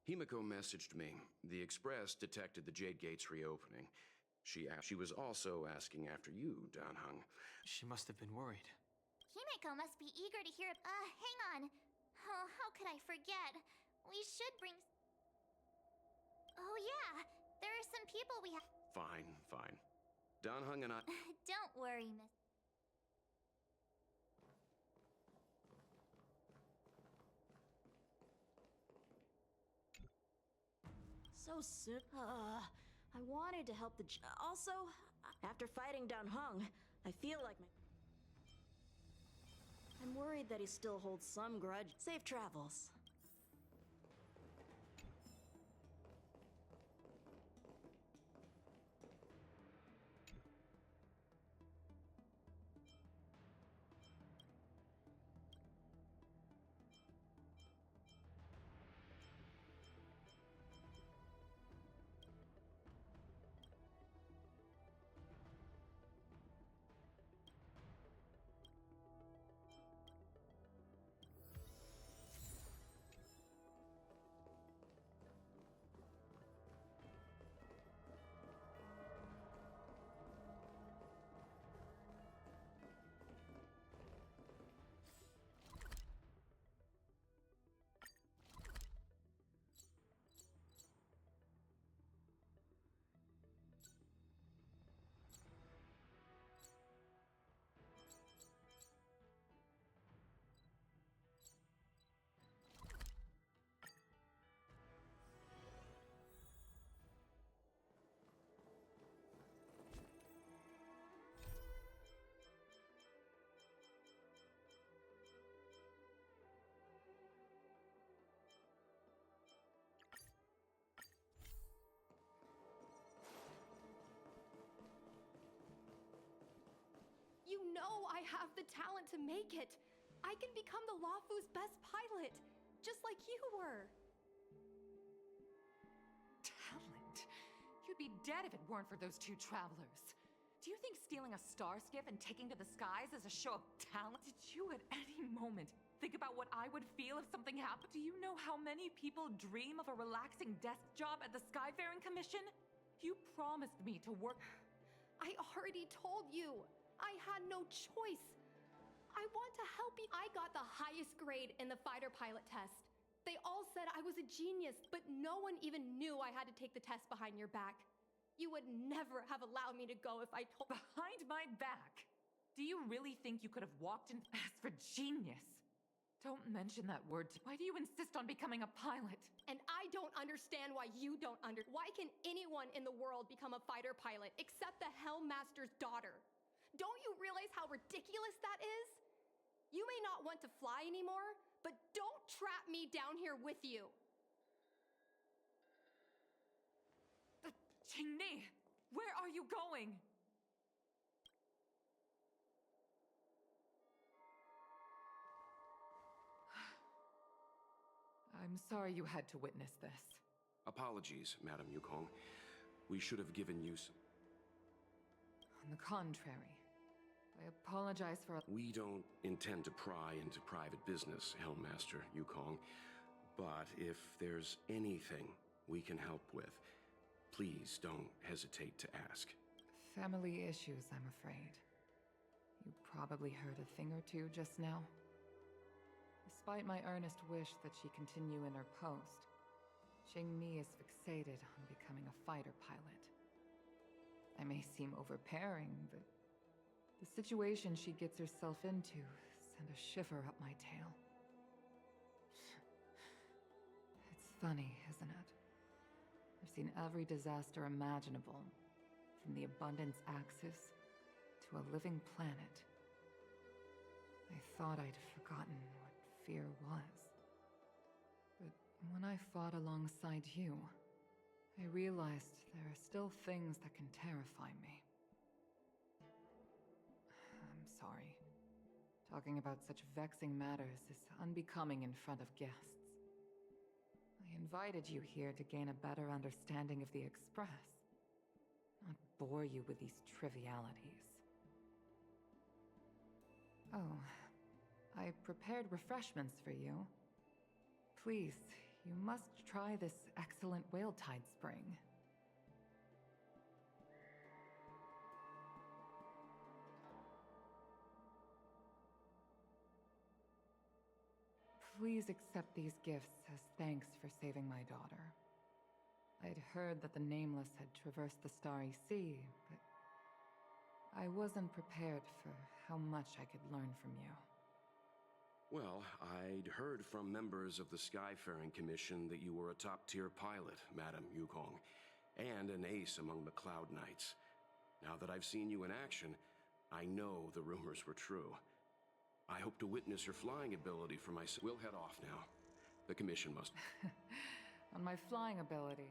Himiko messaged me. The Express detected the Jade Gates reopening. She was also asking after you, Dan Heng. She must have been worried. Himiko must be eager to hear. Hang on. Oh, how could I forget? We should bring. Oh, yeah. There are some people we have. Fine, fine. Dan Heng and I... Don't worry, Miss. So soon. I wanted to help the. Also, after fighting Dan Heng, I feel like my. I'm worried that he still holds some grudge. Safe travels. You know I have the talent to make it. I can become the Luofu's best pilot, just like you were. Talent? You'd be dead if it weren't for those two travelers. Do you think stealing a starskiff and taking to the skies is a show of talent? Did you at any moment think about what I would feel if something happened? Do you know how many people dream of a relaxing desk job at the Skyfaring Commission? You promised me to work... I already told you. I had no choice. I want to help you. I got the highest grade in the fighter pilot test. They all said I was a genius, but no one even knew I had to take the test behind your back. You would never have allowed me to go if I told— Behind my back? Do you really think you could have walked in? As for genius, don't mention that word. Why do you insist on becoming a pilot? And I don't understand why you don't Why can anyone in the world become a fighter pilot except the Helmmaster's daughter? Don't you realize how ridiculous that is? You may not want to fly anymore, but don't trap me down here with you. Qingni, where are you going? I'm sorry you had to witness this. Apologies, Madam Yukong. We should have given you some... On the contrary, I apologize for... We don't intend to pry into private business, Helmmaster Yukong. But if there's anything we can help with, please don't hesitate to ask. Family issues, I'm afraid. You probably heard a thing or two just now. Despite my earnest wish that she continue in her post, Qingni is fixated on becoming a fighter pilot. I may seem overbearing, but the situation she gets herself into sent a shiver up my tail. It's funny, isn't it? I've seen every disaster imaginable, from the abundance axis to a living planet. I thought I'd forgotten what fear was. But when I fought alongside you, I realized there are still things that can terrify me. I'm sorry. Talking about such vexing matters is unbecoming in front of guests. I invited you here to gain a better understanding of the Express, not bore you with these trivialities. Oh, I prepared refreshments for you. Please, you must try this excellent whale-tide spring. Please accept these gifts as thanks for saving my daughter. I'd heard that the Nameless had traversed the Starry Sea, but I wasn't prepared for how much I could learn from you. Well, I'd heard from members of the Skyfaring Commission that you were a top-tier pilot, Madam Yukong, and an ace among the Cloud Knights. Now that I've seen you in action, I know the rumors were true. I hope to witness your flying ability for myself. We'll head off now. The Commission must... On my flying ability.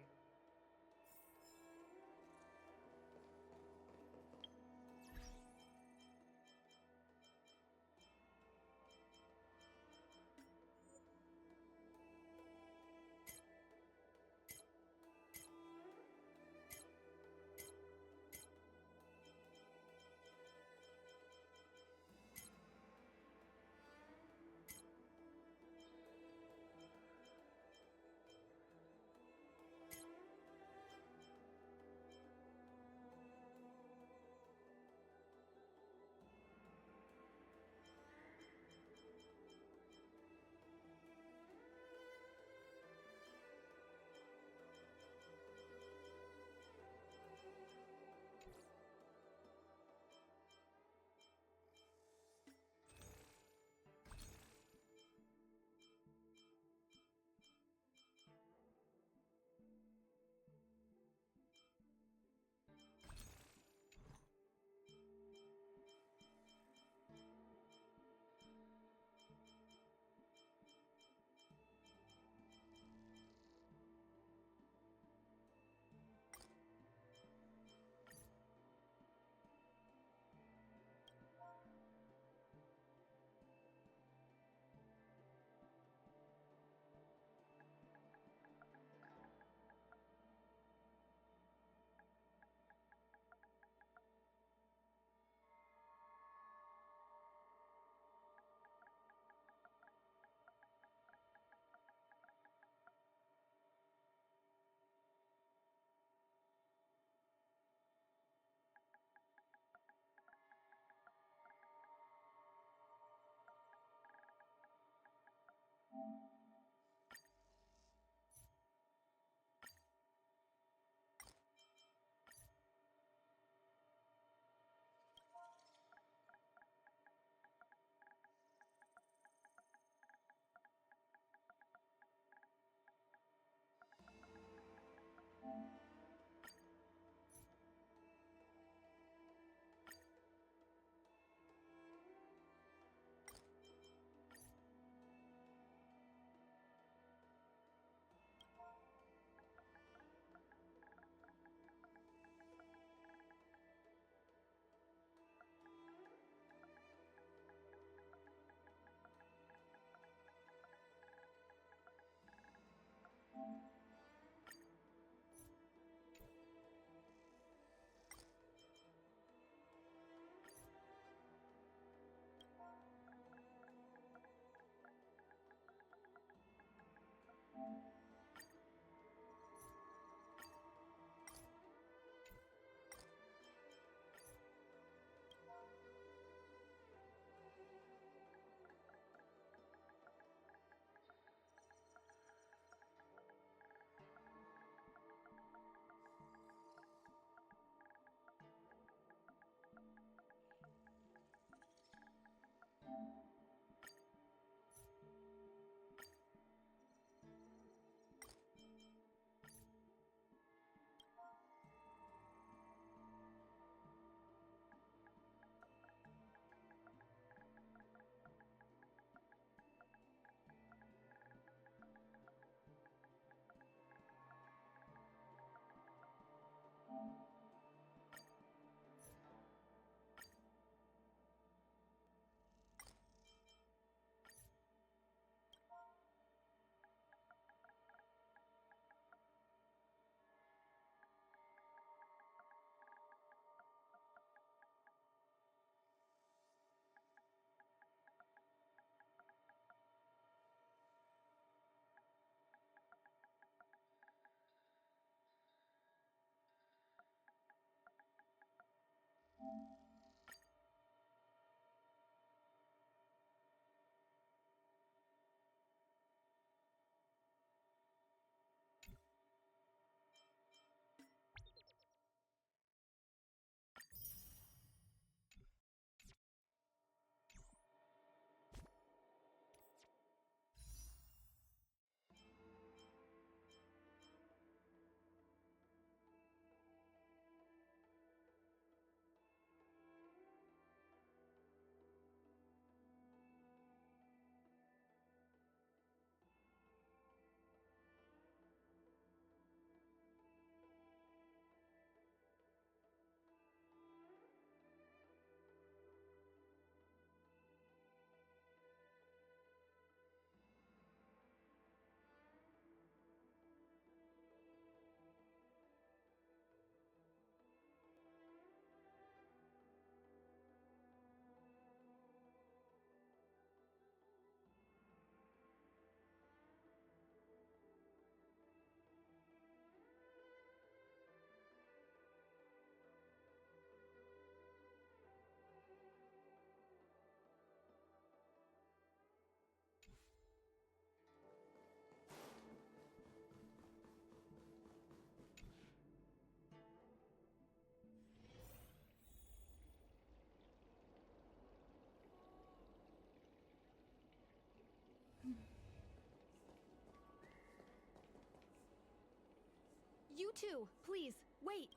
You too, please, wait.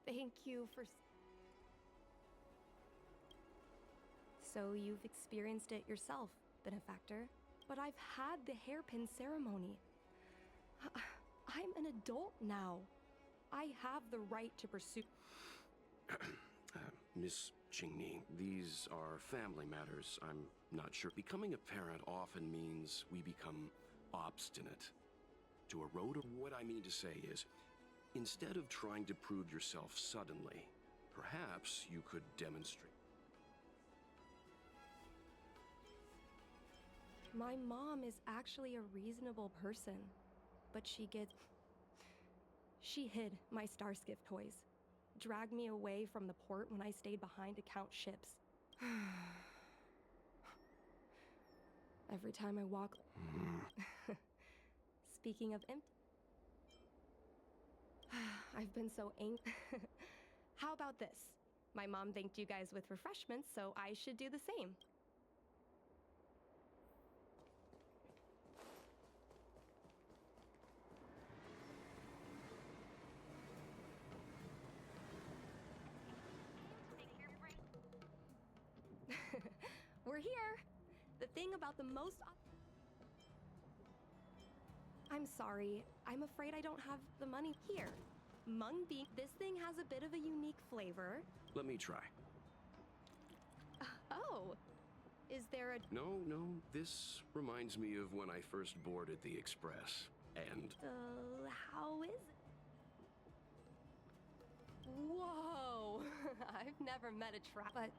Thank you for... So you've experienced it yourself, benefactor. But I've had the hairpin ceremony. I'm an adult now. I have the right to pursue... Miss Qingni, these are family matters. I'm not sure. Becoming a parent often means we become obstinate. To erode, what I mean to say is, instead of trying to prove yourself suddenly, perhaps you could demonstrate. My mom is actually a reasonable person, but she hid my starskiff toys, dragged me away from the port when I stayed behind to count ships. Every time I walk... Speaking of I've been so angry. How about this? My mom thanked you guys with refreshments, so I should do the same. We're here! The thing about the most... I'm sorry. I'm afraid I don't have the money here. Mung bean. This thing has a bit of a unique flavor. Let me try. Oh! Is there a... No. This reminds me of when I first boarded the Express. And... how is it? Whoa! I've never met a trap, but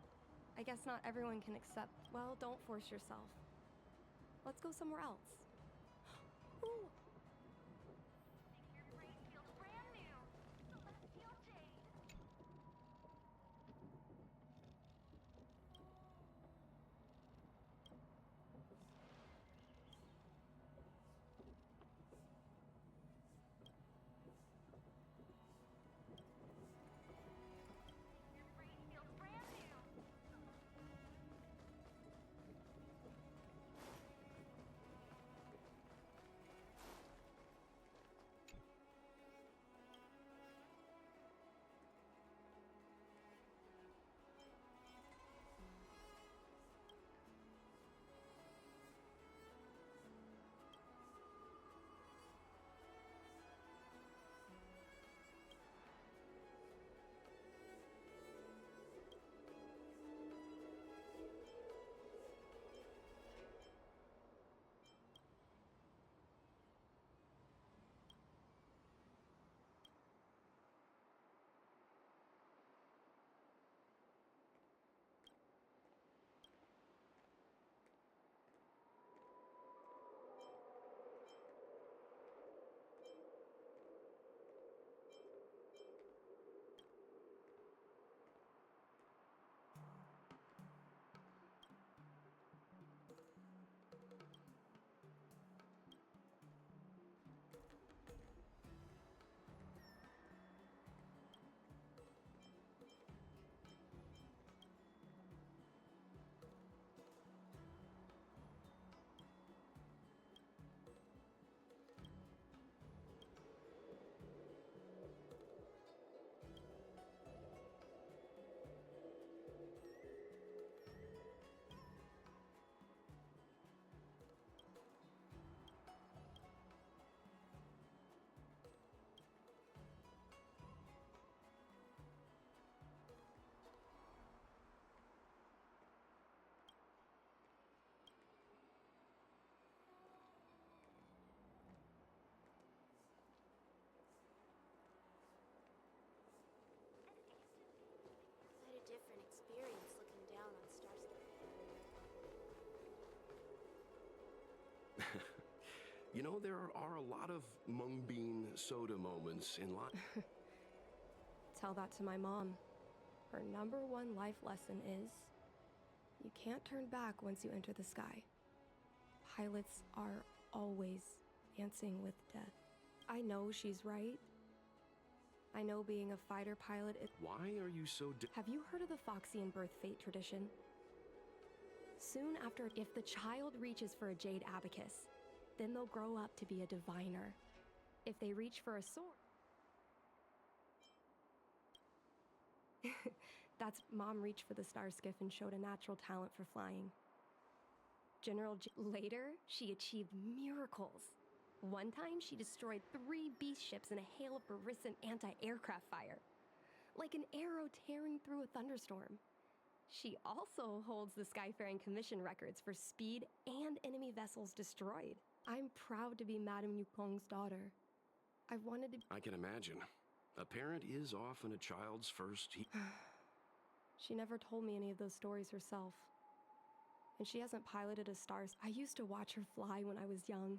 I guess not everyone can accept... Well, don't force yourself. Let's go somewhere else. Ooh! Different experience looking down on starskiff. You know, there are a lot of mung bean soda moments in life. Tell that to my mom. Her #1 life lesson is... you can't turn back once you enter the sky. Pilots are always dancing with death. I know she's right. I know being a fighter pilot is... Why are you so... Have you heard of the Foxian birth fate tradition? Soon after, if the child reaches for a jade abacus, then they'll grow up to be a diviner. If they reach for a sword... That's Mom reached for the starskiff and showed a natural talent for flying. Later, she achieved miracles. One time, she destroyed 3 beast ships in a hail of Barissan anti-aircraft fire, like an arrow tearing through a thunderstorm. She also holds the Skyfaring Commission records for speed and enemy vessels destroyed. I'm proud to be Madame Yukong's daughter. I wanted to... I can imagine. A parent is often a child's first... She never told me any of those stories herself. And she hasn't piloted a star. I used to watch her fly when I was young.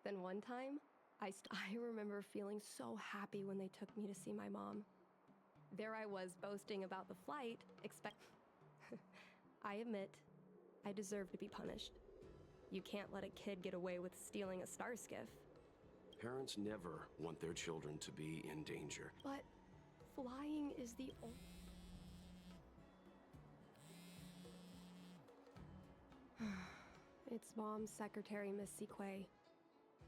Then one time, I remember feeling so happy when they took me to see my mom. There I was boasting about the flight, I admit, I deserve to be punished. You can't let a kid get away with stealing a starskiff. Parents never want their children to be in danger. But flying is the only... It's Mom's secretary, Miss Sequay.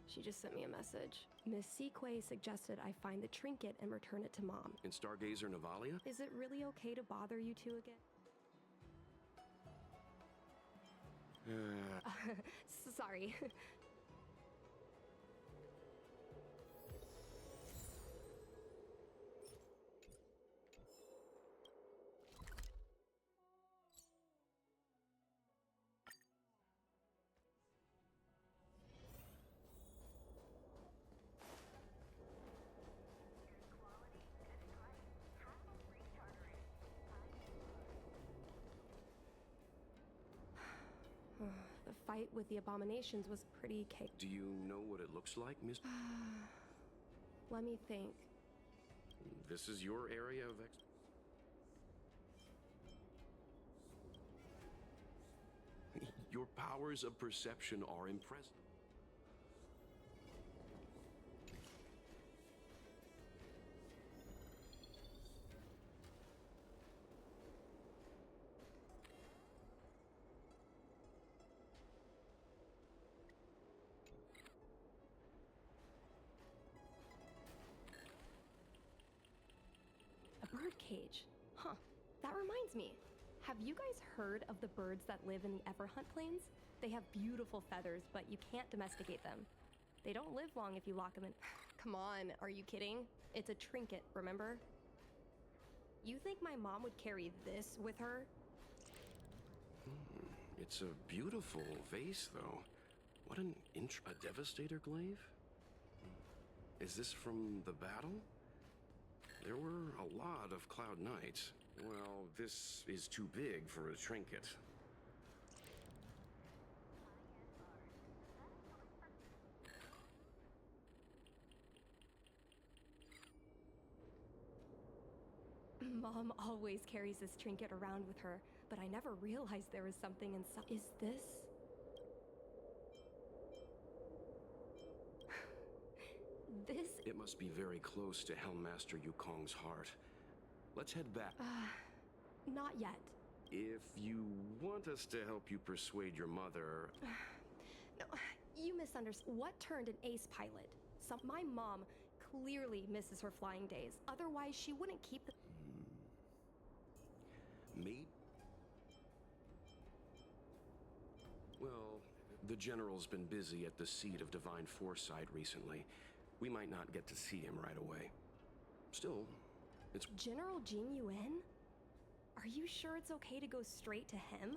She just sent me a message. Miss Sequay suggested I find the trinket and return it to Mom. In Stargazer Navalia? Is it really okay to bother you two again? Sorry. The fight with the abominations was pretty cake. Do you know what it looks like, Miss? Let me think. This is your area of Your powers of perception are impressive. Birdcage. Huh. That reminds me. Have you guys heard of the birds that live in the Everhunt Plains? They have beautiful feathers, but you can't domesticate them. They don't live long if you lock them in. Come on, are you kidding? It's a trinket, remember? You think my mom would carry this with her? It's a beautiful vase, though. What a Devastator glaive? Is this from the battle? There were a lot of Cloud Knights. Well, this is too big for a trinket. Mom always carries this trinket around with her, but I never realized there was something inside. Is this? This? It must be very close to Helmmaster Yukong's heart. Let's head back. Not yet. If you want us to help you persuade your mother... No, you misunderstand. What turned an ace pilot? My mom clearly misses her flying days. Otherwise, she wouldn't keep the... Me? Well, the General's been busy at the seat of Divine Foresight recently. We might not get to see him right away. Still, it's... General Jing Yuan? Are you sure it's okay to go straight to him?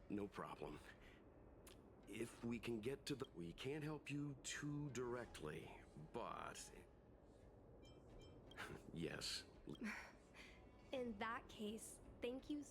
No problem. If we can get to the... We can't help you too directly, but... Yes. In that case, thank you.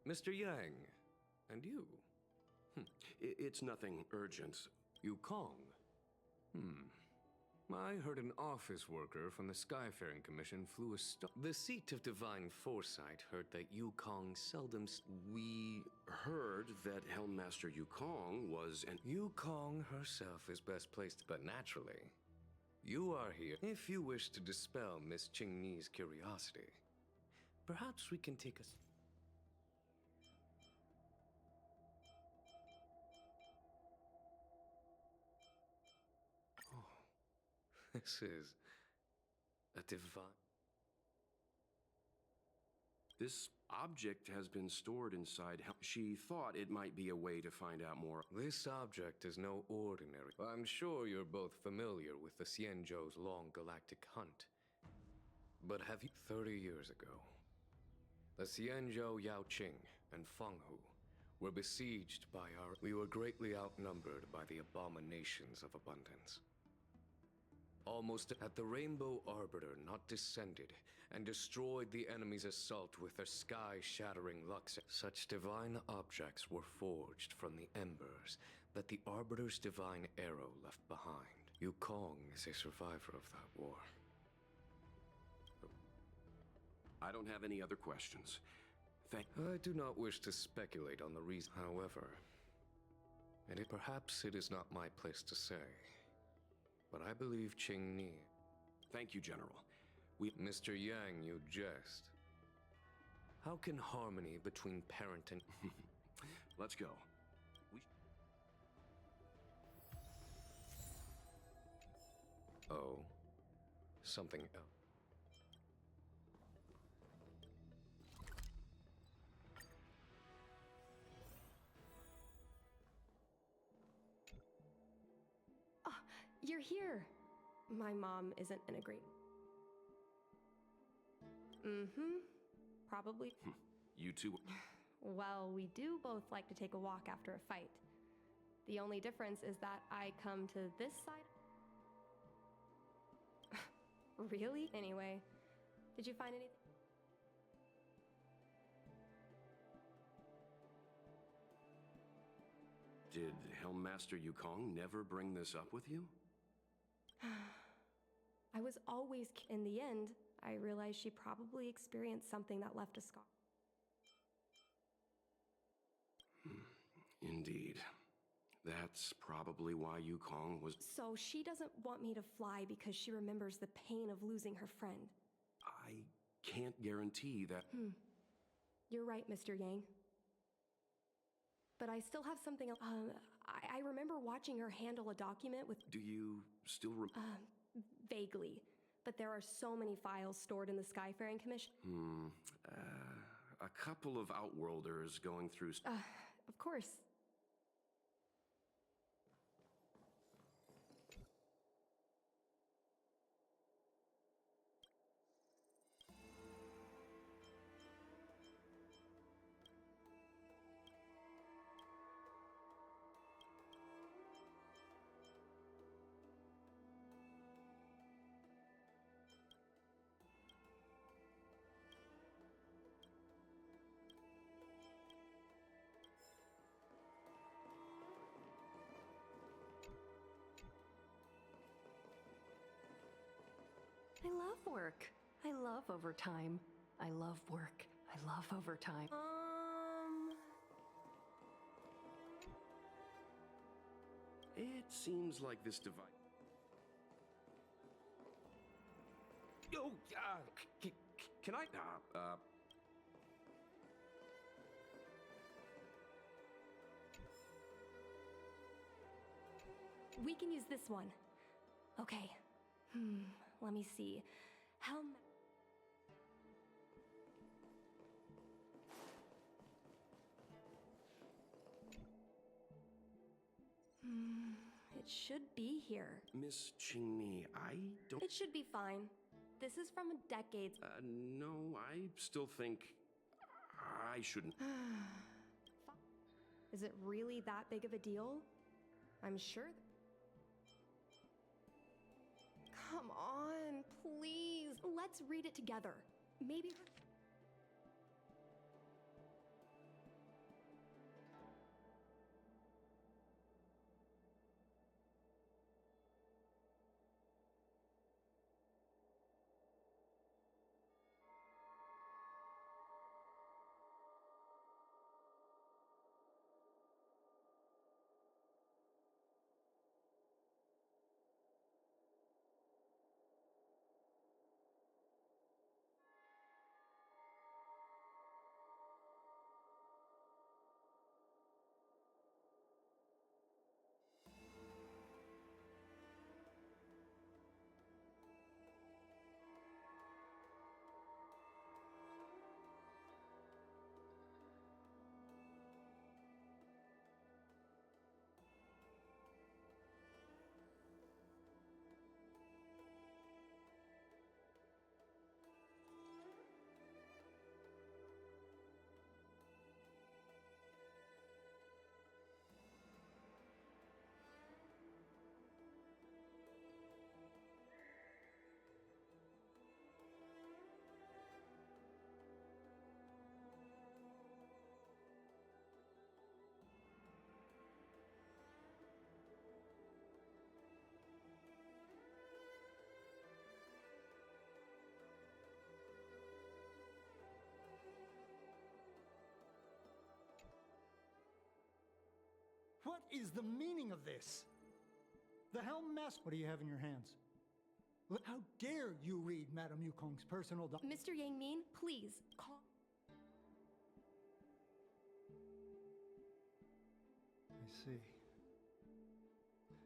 Mr. Yang, and you? It's nothing urgent. Yukong? I heard an office worker from the Skyfaring Commission flew a star. The seat of Divine Foresight heard that Yukong seldom... We heard heard that Helmmaster Yukong was an... Yukong herself is best placed, but naturally, you are here if you wish to dispel Miss Qingni's curiosity. Perhaps we can take a... Oh, this is a divine... This object has been stored inside She thought it might be a way to find out more. This object is no ordinary. I'm sure you're both familiar with the Xianzhou's long galactic hunt. But have you... 30 years ago, the Xianzhou Yaoqing and Fenghu were besieged by our... We were greatly outnumbered by the abominations of abundance. Almost had the Rainbow Arbiter not descended and destroyed the enemy's assault with their sky-shattering lux. Such divine objects were forged from the embers that the Arbiter's divine arrow left behind. Yukong is a survivor of that war. I don't have any other questions. I do not wish to speculate on the reason, however. Perhaps it is not my place to say, but I believe Qingni... Thank you, General. Mr. Yang, you jest. How can harmony between parent and... Let's go. Oh, something else. You're here. My mom isn't in a great... Probably. You two... Well, we do both like to take a walk after a fight. The only difference is that I come to this side... Really? Anyway, did you find anything? Did Helmmaster Yukong never bring this up with you? I was always... In the end, I realized she probably experienced something that left a scar. Indeed. That's probably why Yukong was... So she doesn't want me to fly because she remembers the pain of losing her friend. I can't guarantee that... You're right, Mr. Yang. But I still have something else. I remember watching her handle a document with... Do you still vaguely. But there are so many files stored in the Skyfaring Commission. A couple of Outworlders going through... Of course. I love work. I love overtime. I love work. I love overtime. It seems like this device... Oh, can I... We can use this one. Okay. Let me see. It should be here. Miss Qingni, I don't... It should be fine. This is from decades... No, I still think... I shouldn't... Is it really that big of a deal? I'm sure... Come on, please. Let's read it together. Maybe... is the meaning of this? The Helm Master. What do you have in your hands? How dare you read Madame Yukong's personal Mr. Yang Min, please, call. I see.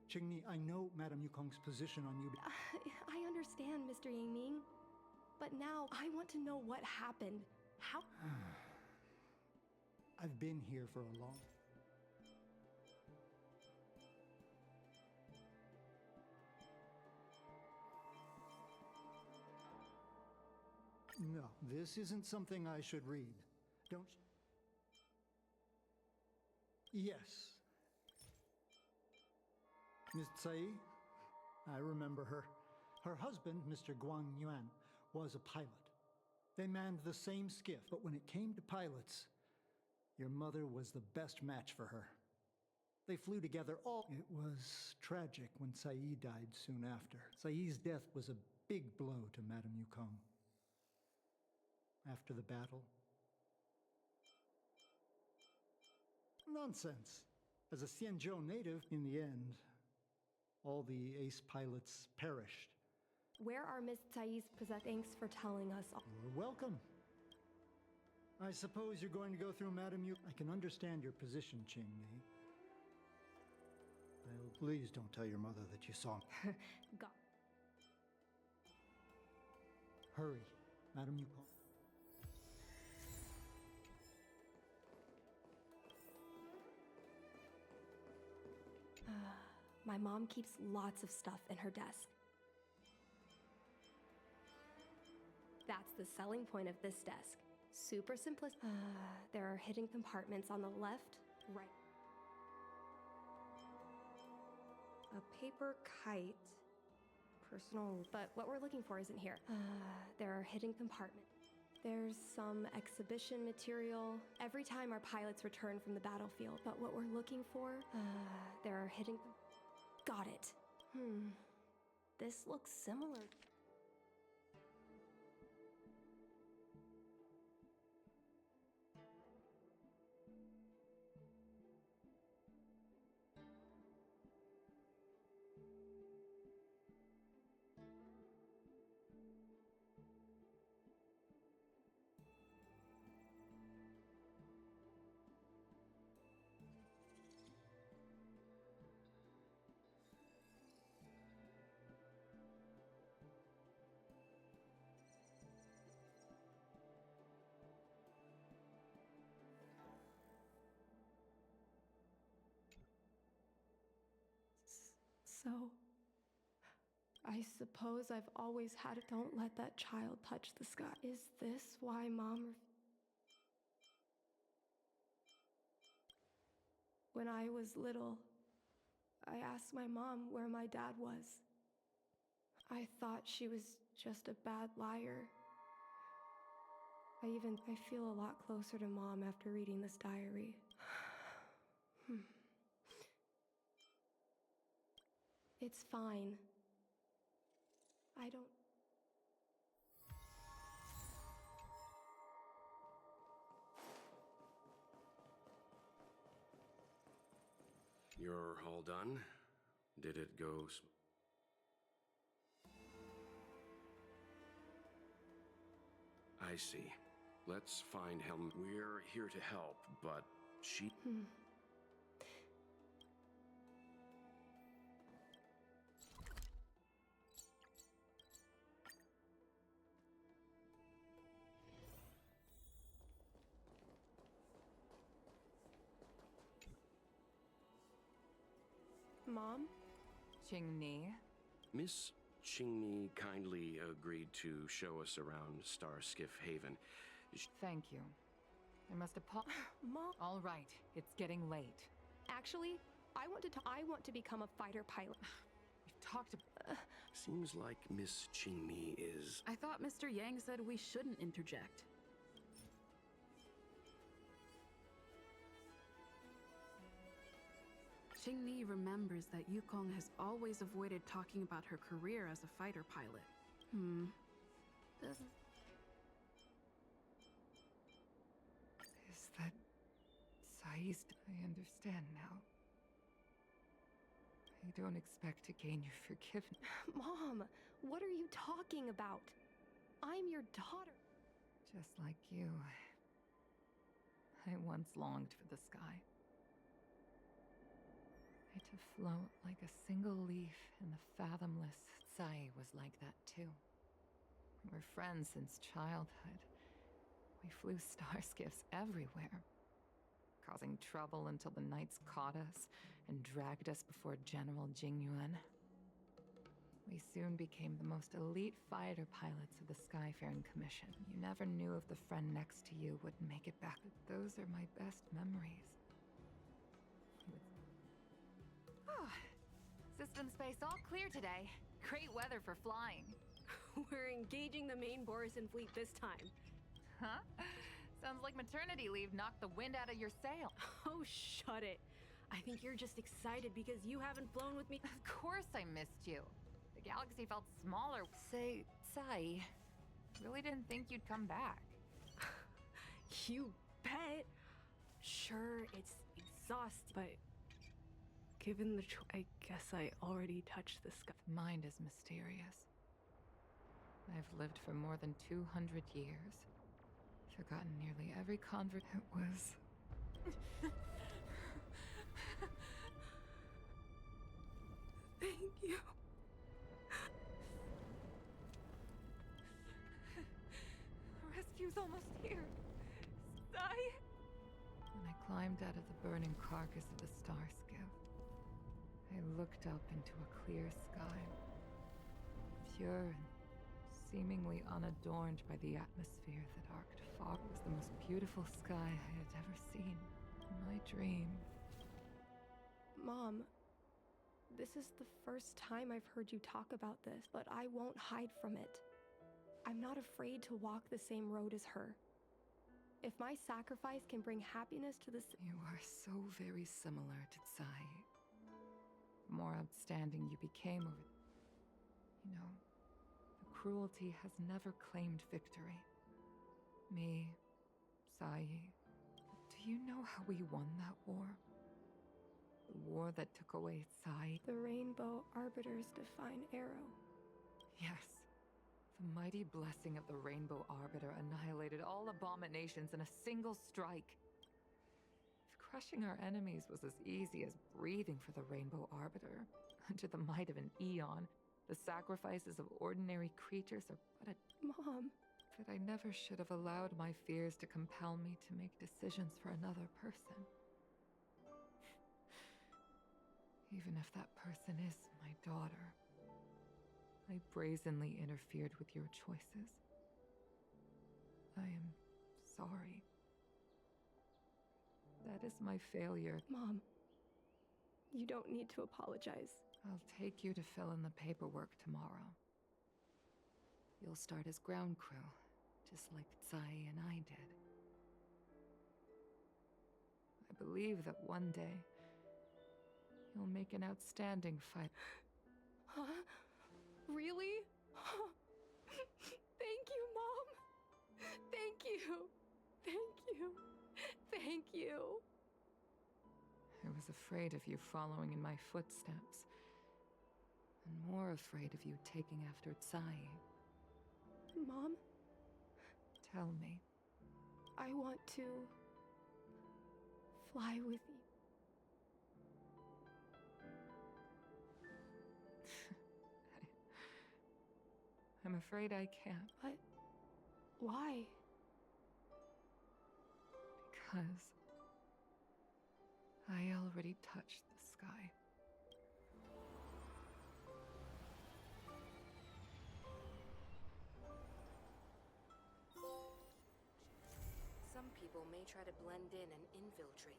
Qingni, I know Madame Yukong's position on you. I understand, Mr. Yang Ming. But now, I want to know what happened. How? I've been here for a long... No, this isn't something I should read. Don't... Yes. Miss Tsai? I remember her. Her husband, Mr. Guang Yuan, was a pilot. They manned the same skiff, but when it came to pilots, your mother was the best match for her. They flew together all... It was tragic when Tsai died soon after. Tsai's death was a big blow to Madame Yukong. After the battle? Nonsense. As a Xianzhou native, in the end, all the ace pilots perished. Where are Miss Tsai's possessions? Thanks for telling us all. You're welcome. I suppose you're going to go through Madame Yu. I can understand your position, Qingni. Well, please don't tell your mother that you saw me. God. Hurry, Madame Yukong. My mom keeps lots of stuff in her desk. That's the selling point of this desk. Super simplistic. There are hidden compartments on the left, right. A paper kite. Personal, but what we're looking for isn't here. There are hidden compartments. There's some exhibition material every time our pilots return from the battlefield. But what we're looking for, there are hidden... Got it. This looks similar. So, I suppose I've always had it. Don't let that child touch the sky. Is this why Mom... When I was little, I asked my mom where my dad was. I thought she was just a bad liar. I feel a lot closer to Mom after reading this diary. It's fine. I don't... You're all done? Did it go... I see. Let's find Helm. We're here to help, but she... Mom? Qingni? Miss Qingni kindly agreed to show us around Starskiff Haven. Thank you. I must apologize. Mom? All right, it's getting late. Actually, I want to become a fighter pilot. We've talked about... Seems like Miss Qingni is... I thought Mr. Yang said we shouldn't interject. Qingni remembers that Yukong has always avoided talking about her career as a fighter pilot. Doesn't... Is that... Saist? I understand now. don't expect to gain your forgiveness. Mom, what are you talking about? I'm your daughter. Just like you, I once longed for the sky. To float like a single leaf in the fathomless. Sai was like that too. We're friends since childhood. We flew starskiffs everywhere, causing trouble until the knights caught us and dragged us before General Jingyuan. We soon became the most elite fighter pilots of the Skyfaring Commission. You never knew if the friend next to you would make it back. But those are my best memories. System space all clear today. Great weather for flying. We're engaging the main Borisan fleet this time. Huh? Sounds like maternity leave knocked the wind out of your sail. Oh, shut it. I think you're just excited because you haven't flown with me. Of course I missed you. The galaxy felt smaller. Say, Sai, really didn't think you'd come back. You bet. Sure, it's exhausting, but given the choice, I guess I already touched the sky. Mind is mysterious. I've lived for more than 200 years. Forgotten nearly every convert it was. Thank you. Rescue's almost here. Sai! When I climbed out of the burning carcass of the starskiff, I looked up into a clear sky. Pure and seemingly unadorned by the atmosphere that arced far. It was the most beautiful sky I had ever seen. My dream. Mom, this is the first time I've heard you talk about this, but I won't hide from it. I'm not afraid to walk the same road as her. If my sacrifice can bring happiness to this— You are so very similar to Tsai. The more outstanding you became over— You know, the cruelty has never claimed victory. Me, Sai. Do you know how we won that war? The war that took away Sai. The Rainbow Arbiter's divine arrow. Yes. The mighty blessing of the Rainbow Arbiter annihilated all abominations in a single strike. If crushing our enemies was as easy as breathing for the Rainbow Arbiter, under the might of an eon, the sacrifices of ordinary creatures are but a— Mom. That I never should have allowed my fears to compel me to make decisions for another person. Even if that person is my daughter. I brazenly interfered with your choices. I am sorry. That is my failure. Mom, you don't need to apologize. I'll take you to fill in the paperwork tomorrow. You'll start as ground crew, just like Tsai and I did. I believe that one day, you'll make an outstanding fighter. Huh? Really? Thank you, Mom. Thank you. Thank you. Thank you. I was afraid of you following in my footsteps. And more afraid of you taking after Tsai. Mom? Tell me. I want to fly with you. I'm afraid I can't. But why? Because I already touched the sky. Some people may try to blend in and infiltrate.